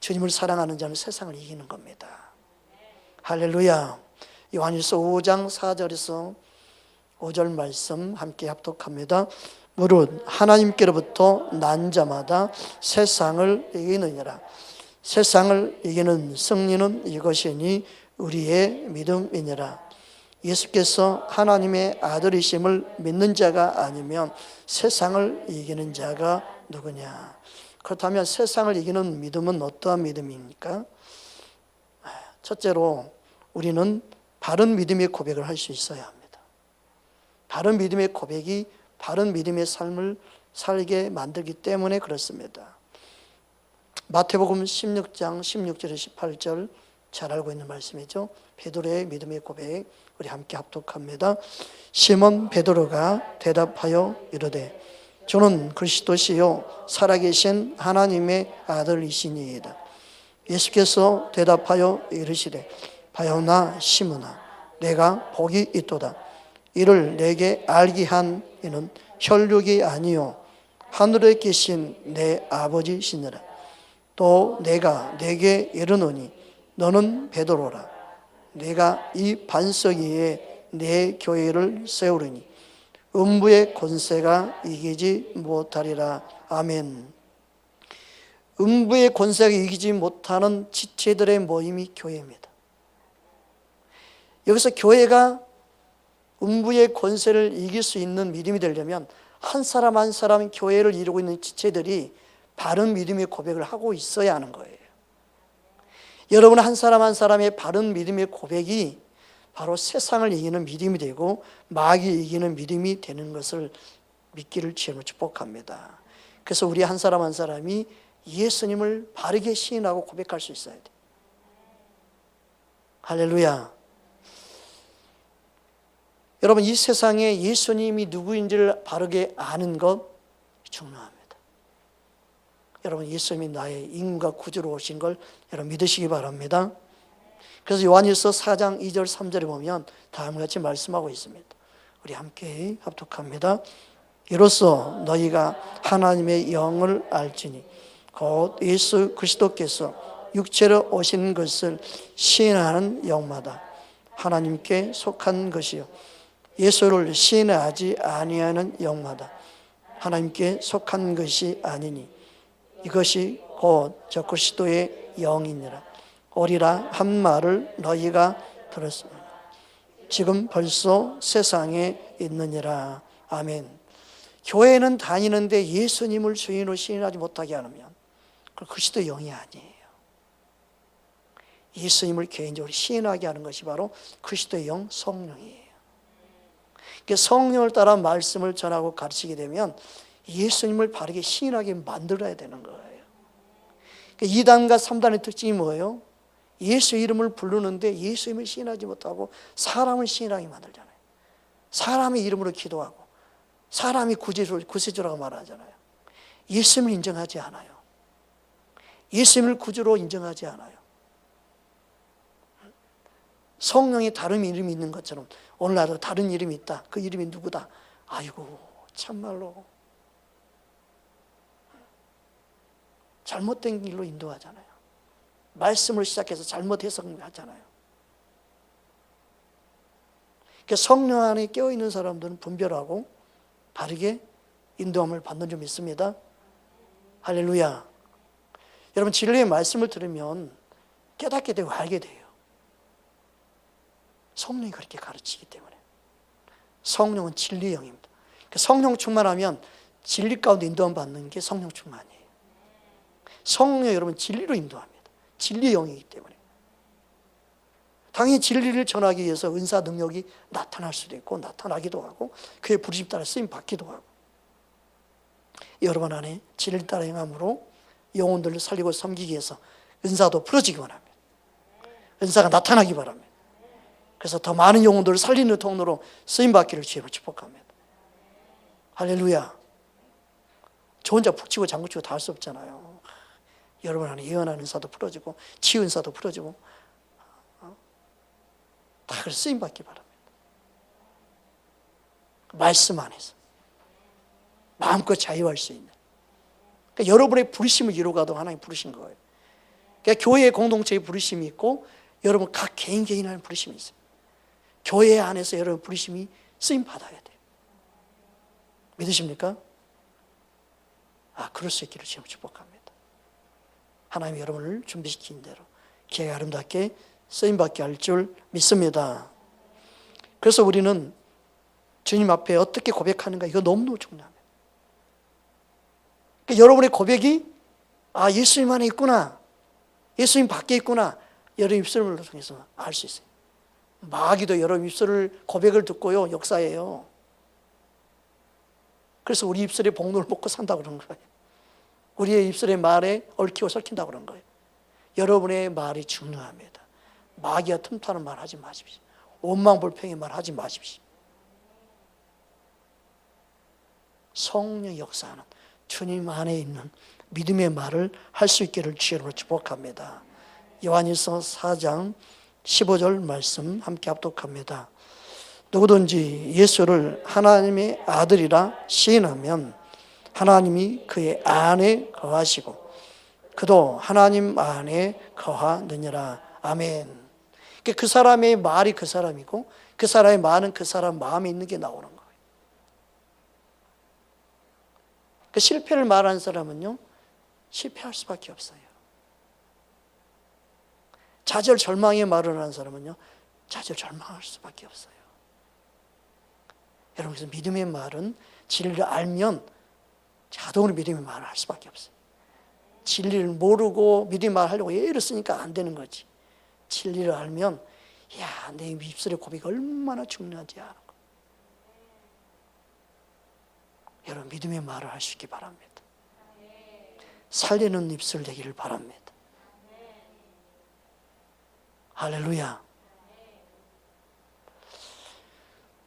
주님을 사랑하는 자는 세상을 이기는 겁니다. 할렐루야. 요한일서 5장 4절에서 5절 말씀 함께 합독합니다. 무릇 하나님께로부터 난 자마다 세상을 이기느니라. 세상을 이기는 승리는 이것이니 우리의 믿음이니라. 예수께서 하나님의 아들이심을 믿는 자가 아니면 세상을 이기는 자가 누구냐? 그렇다면 세상을 이기는 믿음은 어떠한 믿음입니까? 첫째로 우리는 바른 믿음의 고백을 할 수 있어야 합니다. 바른 믿음의 고백이 바른 믿음의 삶을 살게 만들기 때문에 그렇습니다. 마태복음 16장 16절에서 18절 잘 알고 있는 말씀이죠. 베드로의 믿음의 고백, 우리 함께 합독합니다. 시몬 베드로가 대답하여 이르되 주는 그리스도시요 살아계신 하나님의 아들이시니이다. 예수께서 대답하여 이르시되 바요나 시몬아 내가 복이 있도다. 이를 내게 알게 한 이는 혈육이 아니요 하늘에 계신 내 아버지시니라. 또 내가 내게 이르노니 너는 베드로라. 내가 이 반석 위에 내 교회를 세우리니 음부의 권세가 이기지 못하리라. 아멘. 음부의 권세가 이기지 못하는 지체들의 모임이 교회입니다. 여기서 교회가 음부의 권세를 이길 수 있는 믿음이 되려면 한 사람 한 사람 교회를 이루고 있는 지체들이 바른 믿음의 고백을 하고 있어야 하는 거예요. 여러분 한 사람 한 사람의 바른 믿음의 고백이 바로 세상을 이기는 믿음이 되고 마귀를 이기는 믿음이 되는 것을 믿기를 주님으로 축복합니다. 그래서 우리 한 사람 한 사람이 예수님을 바르게 시인하고 고백할 수 있어야 돼요. 할렐루야. 여러분 이 세상에 예수님이 누구인지를 바르게 아는 것 중요합니다. 여러분 예수님이 나의 임금과 구주로 오신 걸 여러분 믿으시기 바랍니다. 그래서 요한일서 4장 2절 3절에 보면 다음과 같이 말씀하고 있습니다. 우리 함께 합독합니다. 이로써 너희가 하나님의 영을 알지니 곧 예수 그리스도께서 육체로 오신 것을 시인하는 영마다 하나님께 속한 것이요 예수를 시인하지 아니하는 영마다 하나님께 속한 것이 아니니 이것이 곧 저 그리스도의 영이니라. 오리라 한 말을 너희가 들었습니다. 지금 벌써 세상에 있느니라. 아멘. 교회는 다니는데 예수님을 주인으로 시인하지 못하게 하면 그건 그리스도의 영이 아니에요. 예수님을 개인적으로 시인하게 하는 것이 바로 그리스도의 영 성령이에요. 성령을 따라 말씀을 전하고 가르치게 되면 예수님을 바르게 시인하게 만들어야 되는 거예요. 2단과 3단의 특징이 뭐예요? 예수 이름을 부르는데 예수 이름을 시인하지 못하고 사람을 시인하게 만들잖아요. 사람의 이름으로 기도하고 사람이 구세주라고 말하잖아요. 예수님을 인정하지 않아요. 예수님을 구주로 인정하지 않아요. 성령이 다른 이름이 있는 것처럼 오늘 나도 다른 이름이 있다. 그 이름이 누구다? 아이고 참말로 잘못된 길로 인도하잖아요. 말씀을 시작해서 잘못 해석하잖아요. 성령 안에 깨어있는 사람들은 분별하고 바르게 인도함을 받는 줄 믿습니다. 할렐루야. 여러분, 진리의 말씀을 들으면 깨닫게 되고 알게 돼요. 성령이 그렇게 가르치기 때문에. 성령은 진리의 영입니다. 성령 충만하면 진리 가운데 인도함 받는 게 성령 충만이에요. 성령 여러분 진리로 인도합니다. 진리의 영이기 때문에. 당연히 진리를 전하기 위해서 은사 능력이 나타날 수도 있고 나타나기도 하고 그의 부르심 따라 쓰임 받기도 하고, 여러분 안에 진리 따라 행함으로 영혼들을 살리고 섬기기 위해서 은사도 풀어지기 바랍니다. 은사가 나타나기 바랍니다. 그래서 더 많은 영혼들을 살리는 통로로 쓰임받기를 주님으로 축복합니다. 할렐루야. 저 혼자 푹 치고 장구 치고 다 할 수 없잖아요. 여러분 안에 예언하는 은사도 풀어지고 치유 은사도 풀어지고 다 그래서 쓰임받기 바랍니다. 말씀 안에서 마음껏 자유할 수 있는, 그러니까 여러분의 부르심을 이루어가도 하나님 부르신 거예요. 그러니까 교회의 공동체의 부르심이 있고 여러분 각 개인 하는 부르심이 있어요. 교회 안에서 여러분 부르심이 쓰임 받아야 돼요. 믿으십니까? 그럴 수 있기를 지금 축복합니다. 하나님이 여러분을 준비시킨 대로 기회가 아름답게 쓰임받게 할 줄 믿습니다. 그래서 우리는 주님 앞에 어떻게 고백하는가, 이거 너무너무 중요합니다. 그러니까 여러분의 고백이 예수님 안에 있구나, 예수님 밖에 있구나, 여러분 입술을 통해서 알 수 있어요. 마귀도 여러분 입술을 고백을 듣고요 역사예요. 그래서 우리 입술에 복로를 먹고 산다고 그런 거예요. 우리의 입술의 말에 얽히고 설킨다고 그런 거예요. 여러분의 말이 중요합니다. 마귀와 틈타는 말 하지 마십시오. 원망불평의 말 하지 마십시오. 성령 역사하는 주님 안에 있는 믿음의 말을 할 수 있기를 주님으로 축복합니다. 요한일서 4장 15절 말씀 함께 합독합니다. 누구든지 예수를 하나님의 아들이라 시인하면 하나님이 그의 안에 거하시고 그도 하나님 안에 거하느니라. 아멘. 그 사람의 말이 그 사람이고 그 사람의 말은 그 사람 마음에 있는 게 나오는 거예요. 그 실패를 말하는 사람은요 실패할 수밖에 없어요. 좌절 절망의 말을 하는 사람은요 좌절 절망할 수밖에 없어요. 여러분, 그래서 믿음의 말은 진리를 알면 자동으로 믿음의 말을 할 수밖에 없어요. 진리를 모르고 믿음의 말을 하려고 예를 쓰니까 안 되는 거지. 진리를 알면 내 입술의 고백이 얼마나 중요한지 아는 거. 여러분, 믿음의 말을 할 수 있기 바랍니다. 살리는 입술 되기를 바랍니다. 할렐루야.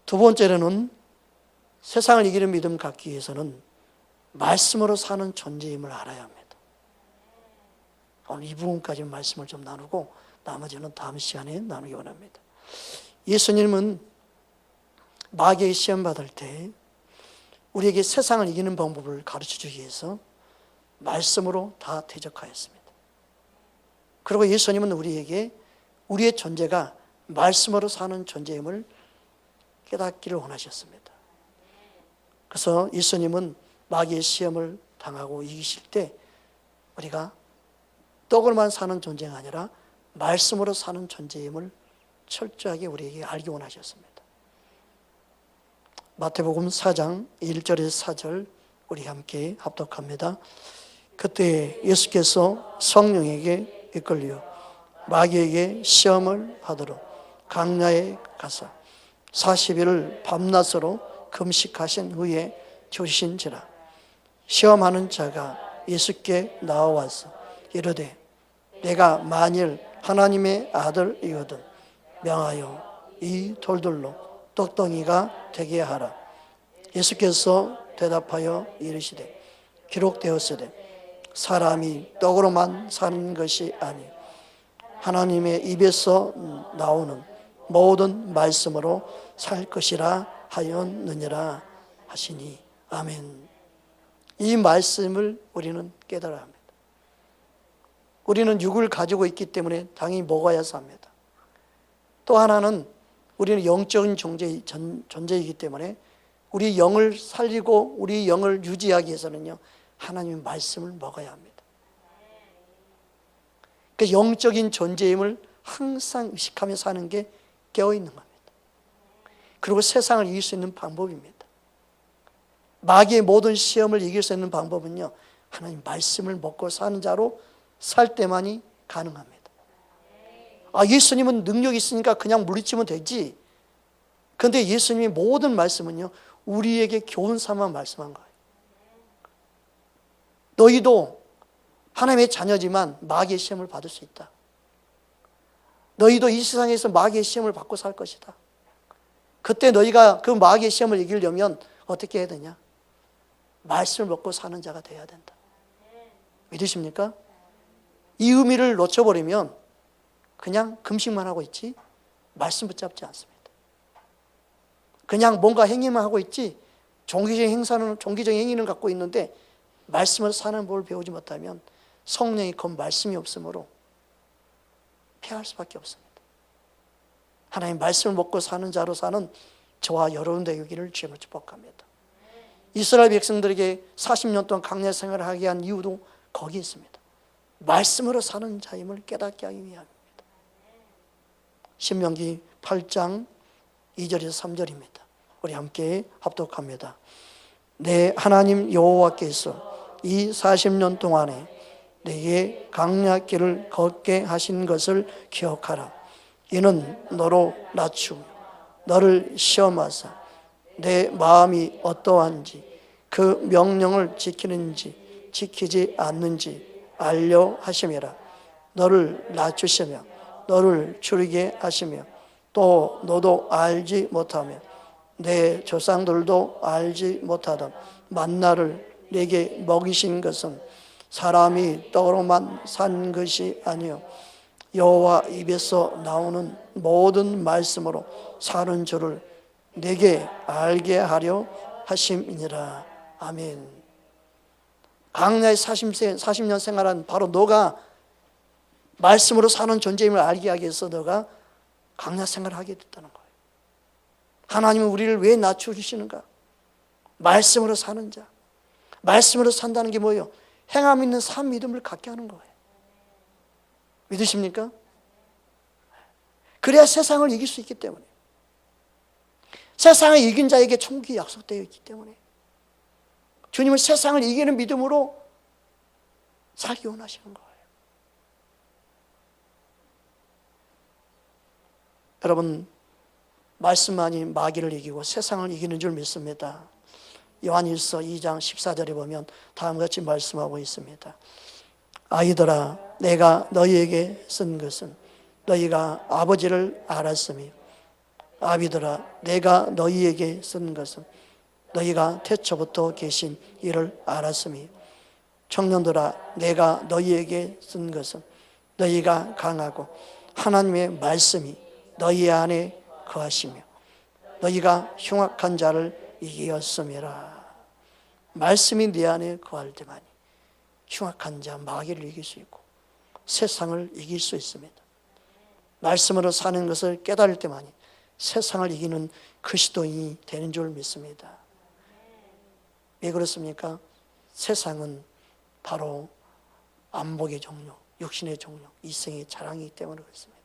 두 번째로는 세상을 이기는 믿음 갖기 위해서는 말씀으로 사는 존재임을 알아야 합니다. 오늘 이 부분까지 말씀을 좀 나누고 나머지는 다음 시간에 나누기 원합니다. 예수님은 마귀의 시험 받을 때 우리에게 세상을 이기는 방법을 가르쳐 주기 위해서 말씀으로 다 대적하였습니다. 그리고 예수님은 우리에게 우리의 존재가 말씀으로 사는 존재임을 깨닫기를 원하셨습니다. 그래서 예수님은 마귀의 시험을 당하고 이기실 때 우리가 떡으로만 사는 존재가 아니라 말씀으로 사는 존재임을 철저하게 우리에게 알기 원하셨습니다. 마태복음 4장 1절에서 4절 우리 함께 합독합니다. 그때 예수께서 성령에게 이끌려 마귀에게 시험을 받으러 강야에 가서 40일을 밤낮으로 금식하신 후에 조신지라. 시험하는 자가 예수께 나와서 이르되 내가 만일 하나님의 아들이거든 명하여 이 돌들로 떡덩이가 되게 하라. 예수께서 대답하여 이르시되 기록되었으되 사람이 떡으로만 사는 것이 아니 하나님의 입에서 나오는 모든 말씀으로 살 것이라 하였느니라 하시니. 아멘. 이 말씀을 우리는 깨달아야 합니다. 우리는 육을 가지고 있기 때문에 당연히 먹어야 삽니다. 또 하나는 우리는 영적인 존재이기 때문에 우리 영을 살리고 우리 영을 유지하기 위해서는요, 하나님의 말씀을 먹어야 합니다. 그 영적인 존재임을 항상 의식하며 사는 게 깨어있는 겁니다. 그리고 세상을 이길 수 있는 방법입니다. 마귀의 모든 시험을 이길 수 있는 방법은요, 하나님 말씀을 먹고 사는 자로 살 때만이 가능합니다. 예수님은 능력이 있으니까 그냥 물리치면 되지. 그런데 예수님의 모든 말씀은요, 우리에게 교훈 삼아 말씀한 거예요. 너희도 하나님의 자녀지만 마귀의 시험을 받을 수 있다. 너희도 이 세상에서 마귀의 시험을 받고 살 것이다. 그때 너희가 그 마귀의 시험을 이기려면 어떻게 해야 되냐? 말씀을 먹고 사는 자가 되어야 된다. 믿으십니까? 이 의미를 놓쳐버리면 그냥 금식만 하고 있지 말씀 붙잡지 않습니다. 그냥 뭔가 행위만 하고 있지 종기적인 행위는 갖고 있는데 말씀을 사는 법을 배우지 못하면 성령이 그 말씀이 없으므로 피할 수밖에 없습니다. 하나님 말씀을 먹고 사는 자로 사는 저와 여러분 되기를 주님으로 축복합니다. 이스라엘 백성들에게 40년 동안 광야 생활을 하게 한 이유도 거기 있습니다. 말씀으로 사는 자임을 깨닫게 하기 위함입니다. 신명기 8장 2절에서 3절입니다. 우리 함께 합독합니다. 내 하나님 여호와께서 이 40년 동안에 내게 광야길을 걷게 하신 것을 기억하라. 이는 너로 낮추며 너를 시험하사 내 마음이 어떠한지 그 명령을 지키는지 지키지 않는지 알려 하심이라. 너를 낮추시며 너를 줄이게 하시며 또 너도 알지 못하며 내 조상들도 알지 못하던 만나를 내게 먹이신 것은 사람이 떡으로만 산 것이 아니요 여호와 입에서 나오는 모든 말씀으로 사는 줄을 내게 알게 하려 하심이니라. 아멘. 광야에 40년 생활한 바로 너가 말씀으로 사는 존재임을 알게 하기 위해서 너가 광야 생활을 하게 됐다는 거예요. 하나님은 우리를 왜 낮춰주시는가? 말씀으로 사는 자. 말씀으로 산다는 게 뭐예요? 행함 있는 삶 믿음을 갖게 하는 거예요. 믿으십니까? 그래야 세상을 이길 수 있기 때문에. 세상을 이긴 자에게 천국이 약속되어 있기 때문에 주님은 세상을 이기는 믿음으로 살기 원하시는 거예요. 여러분, 말씀만이 마귀를 이기고 세상을 이기는 줄 믿습니다. 요한일서 2장 14절에 보면 다음과 같이 말씀하고 있습니다. 아이들아, 내가 너희에게 쓴 것은 너희가 아버지를 알았으며, 아비들아, 내가 너희에게 쓴 것은 너희가 태초부터 계신 이를 알았으며, 청년들아, 내가 너희에게 쓴 것은 너희가 강하고 하나님의 말씀이 너희 안에 거하시며 너희가 흉악한 자를 이기었음이라. 말씀이 네 안에 거할 때만이 흉악한 자 마귀를 이길 수 있고 세상을 이길 수 있습니다. 말씀으로 사는 것을 깨달을 때만이 세상을 이기는 그리스도인이 되는 줄 믿습니다. 왜 그렇습니까? 세상은 바로 안목의 종류, 육신의 종류, 이생의 자랑이기 때문에 그렇습니다.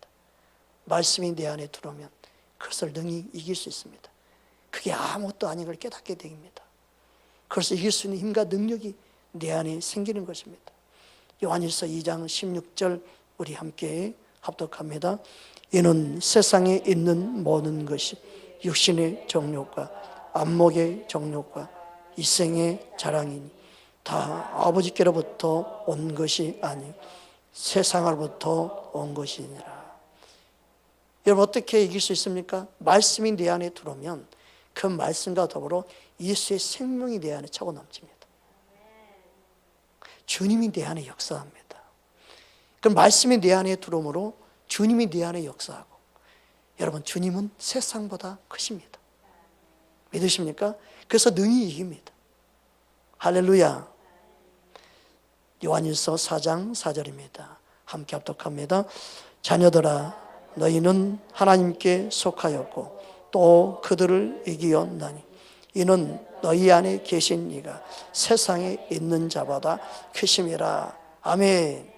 말씀이 내 안에 들어오면 그것을 능히 이길 수 있습니다. 그게 아무것도 아닌 걸 깨닫게 됩니다. 그래서 이길 수 있는 힘과 능력이 내 안에 생기는 것입니다. 요한일서 2장 16절 우리 함께 합독합니다. 이는 세상에 있는 모든 것이 육신의 정욕과 안목의 정욕과 이생의 자랑이니 다 아버지께로부터 온 것이 아니 세상으로부터 온 것이니라. 여러분, 어떻게 이길 수 있습니까? 말씀이 내 안에 들어오면 그 말씀과 더불어 예수의 생명이 내 안에 차고 넘칩니다. 주님이 내 안에 역사합니다. 그 말씀이 내 안에 들어오므로 주님이 내 안에 역사하고, 여러분, 주님은 세상보다 크십니다. 믿으십니까? 그래서 능히 이깁니다. 할렐루야. 요한일서 4장 4절입니다. 함께 합독합니다. 자녀들아, 너희는 하나님께 속하였고 또 그들을 이기었나니 이는 너희 안에 계신 이가 세상에 있는 자보다 크심이라. 아멘.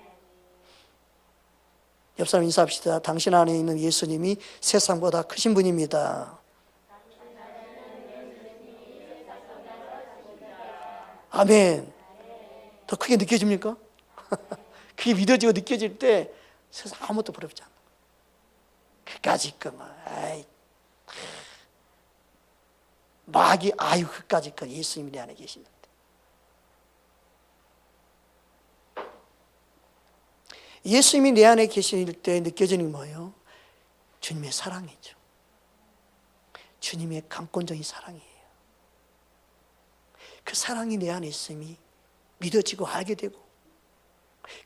옆 사람 인사합시다. 당신 안에 있는 예수님이 세상보다 크신 분입니다. 아멘. 더 크게 느껴집니까? 그게 믿어지고 느껴질 때 세상 아무것도 부럽지 않아. 그까짓 것만, 마귀, 그까짓 것, 예수님이 내 안에 계시는데. 예수님이 내 안에 계실 때 느껴지는 게 뭐예요? 주님의 사랑이죠. 주님의 강권적인 사랑이에요. 그 사랑이 내 안에 있음이 믿어지고 알게 되고,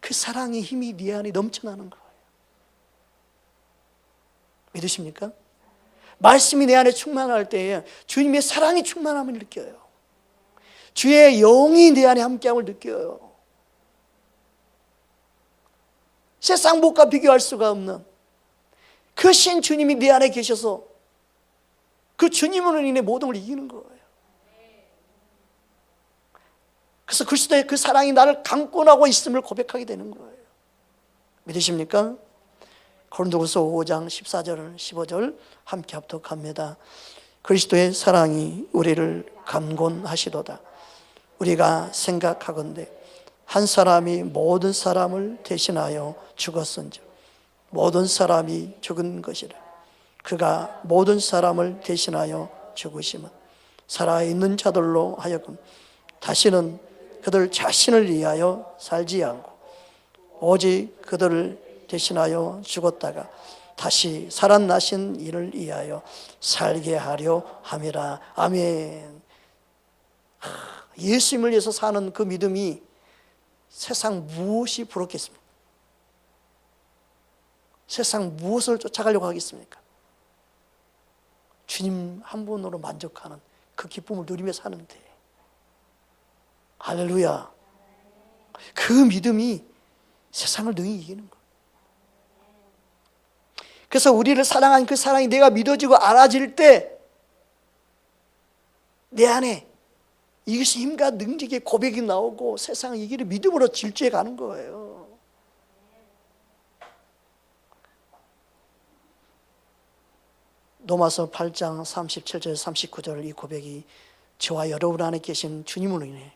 그 사랑의 힘이 내 안에 넘쳐나는 거예요. 믿으십니까? 말씀이 내 안에 충만할 때에 주님의 사랑이 충만함을 느껴요. 주의 영이 내 안에 함께함을 느껴요. 세상 복과 비교할 수가 없는 그 신 주님이 내 안에 계셔서 그 주님으로 인해 모든 걸 이기는 거예요. 그래서 그리스도의 그 사랑이 나를 강권하고 있음을 고백하게 되는 거예요. 믿으십니까? 고린도후서 5장 14절 15절 함께 합독합니다. 그리스도의 사랑이 우리를 강권하시도다. 우리가 생각하건대 한 사람이 모든 사람을 대신하여 죽었은즉 모든 사람이 죽은 것이라. 그가 모든 사람을 대신하여 죽으심은 살아있는 자들로 하여금 다시는 그들 자신을 위하여 살지 않고 오직 그들을 대신하여 죽었다가 다시 살아나신 이를 위하여 살게 하려 함이라. 아멘. 예수님을 위해서 사는 그 믿음이 세상 무엇이 부럽겠습니까? 세상 무엇을 쫓아가려고 하겠습니까? 주님 한 분으로 만족하는 그 기쁨을 누리며 사는데, 할렐루야. 그 믿음이 세상을 능히 이기는 거예요. 그래서 우리를 사랑한 그 사랑이 내가 믿어지고 알아질 때 내 안에 이것이 힘과 능력의 고백이 나오고 세상을 이기는 믿음으로 질주해 가는 거예요. 로마서 8장 37절 39절 이 고백이 저와 여러분 안에 계신 주님으로 인해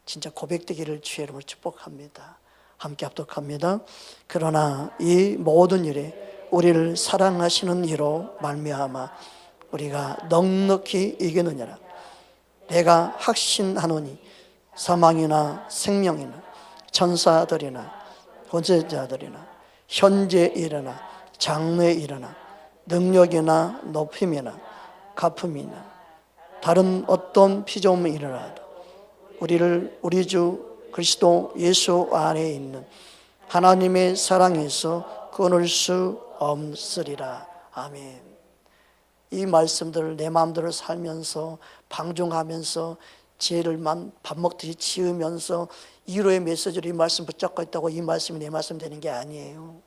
진짜 고백되기를 주의 이름으로 축복합니다. 함께 합독합니다. 그러나 이 모든 일에 우리를 사랑하시는 이로 말미암아 우리가 넉넉히 이기느니라. 내가 확신하노니 사망이나 생명이나 천사들이나 권세자들이나 현재 일어나 장래 일어나 능력이나 높임이나 가품이나 다른 어떤 피조물이 일어나도 우리를 우리 주 그리스도 예수 안에 있는 하나님의 사랑에서 끊을 수 없으리라. 아멘. 이 말씀들을 내 마음대로 살면서 방종하면서 죄를 밥 먹듯이 지으면서 위로의 메시지로 이 말씀 붙잡고 있다고 이 말씀이 내 말씀 되는 게 아니에요.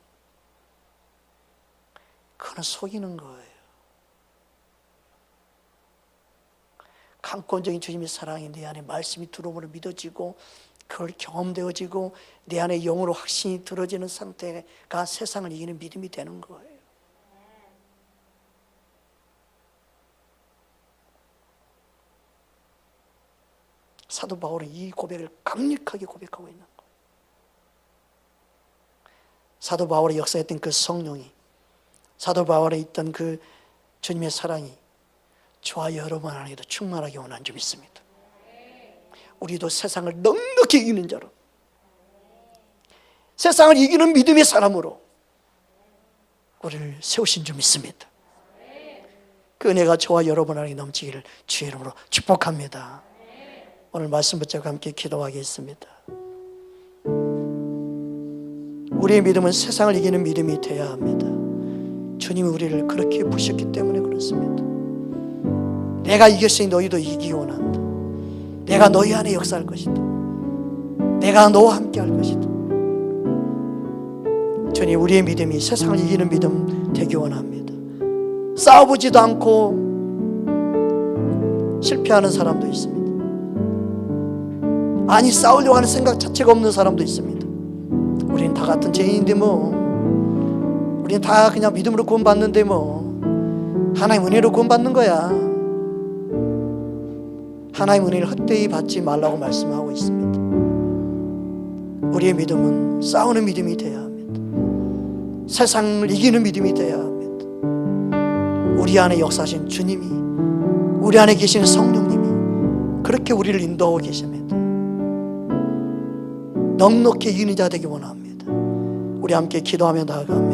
그건 속이는 거예요. 강권적인 주님의 사랑이 내 안에 말씀이 들어오므로 믿어지고 그걸 경험되어지고 내 안에 영으로 확신이 들어지는 상태가 세상을 이기는 믿음이 되는 거예요. 사도 바울은 이 고백을 강력하게 고백하고 있는 거예요. 사도 바울의 역사했던 그 성령이, 사도 바울에 있던 그 주님의 사랑이 저와 여러분 안에도 충만하게 원하는 줄 믿습니다. 우리도 세상을 넉넉히 이기는 자로, 세상을 이기는 믿음의 사람으로 우리를 세우신 줄 믿습니다. 그 은혜가 저와 여러분 안에 넘치기를 주의 이름으로 축복합니다. 오늘 말씀 붙잡고 함께 기도하겠습니다. 우리의 믿음은 세상을 이기는 믿음이 되어야 합니다. 주님이 우리를 그렇게 부셨기 때문에 그렇습니다. 내가 이겼으니 너희도 이기기 원한다. 내가 너희 안에 역사할 것이다. 내가 너와 함께 할 것이다. 주님, 우리의 믿음이 세상을 이기는 믿음 되기 원합니다. 싸워보지도 않고 실패하는 사람도 있습니다. 아니, 싸우려고 하는 생각 자체가 없는 사람도 있습니다. 우리는 다 같은 죄인인데 우리는 다 그냥 믿음으로 구원받는데 하나님 은혜로 구원받는 거야. 하나님 은혜를 헛되이 받지 말라고 말씀하고 있습니다. 우리의 믿음은 싸우는 믿음이 되어야 합니다. 세상을 이기는 믿음이 되어야 합니다. 우리 안에 역사하신 주님이, 우리 안에 계시는 성령님이 그렇게 우리를 인도하고 계십니다. 넉넉히 이기는 자 되기 원합니다. 우리 함께 기도하며 나아갑니다.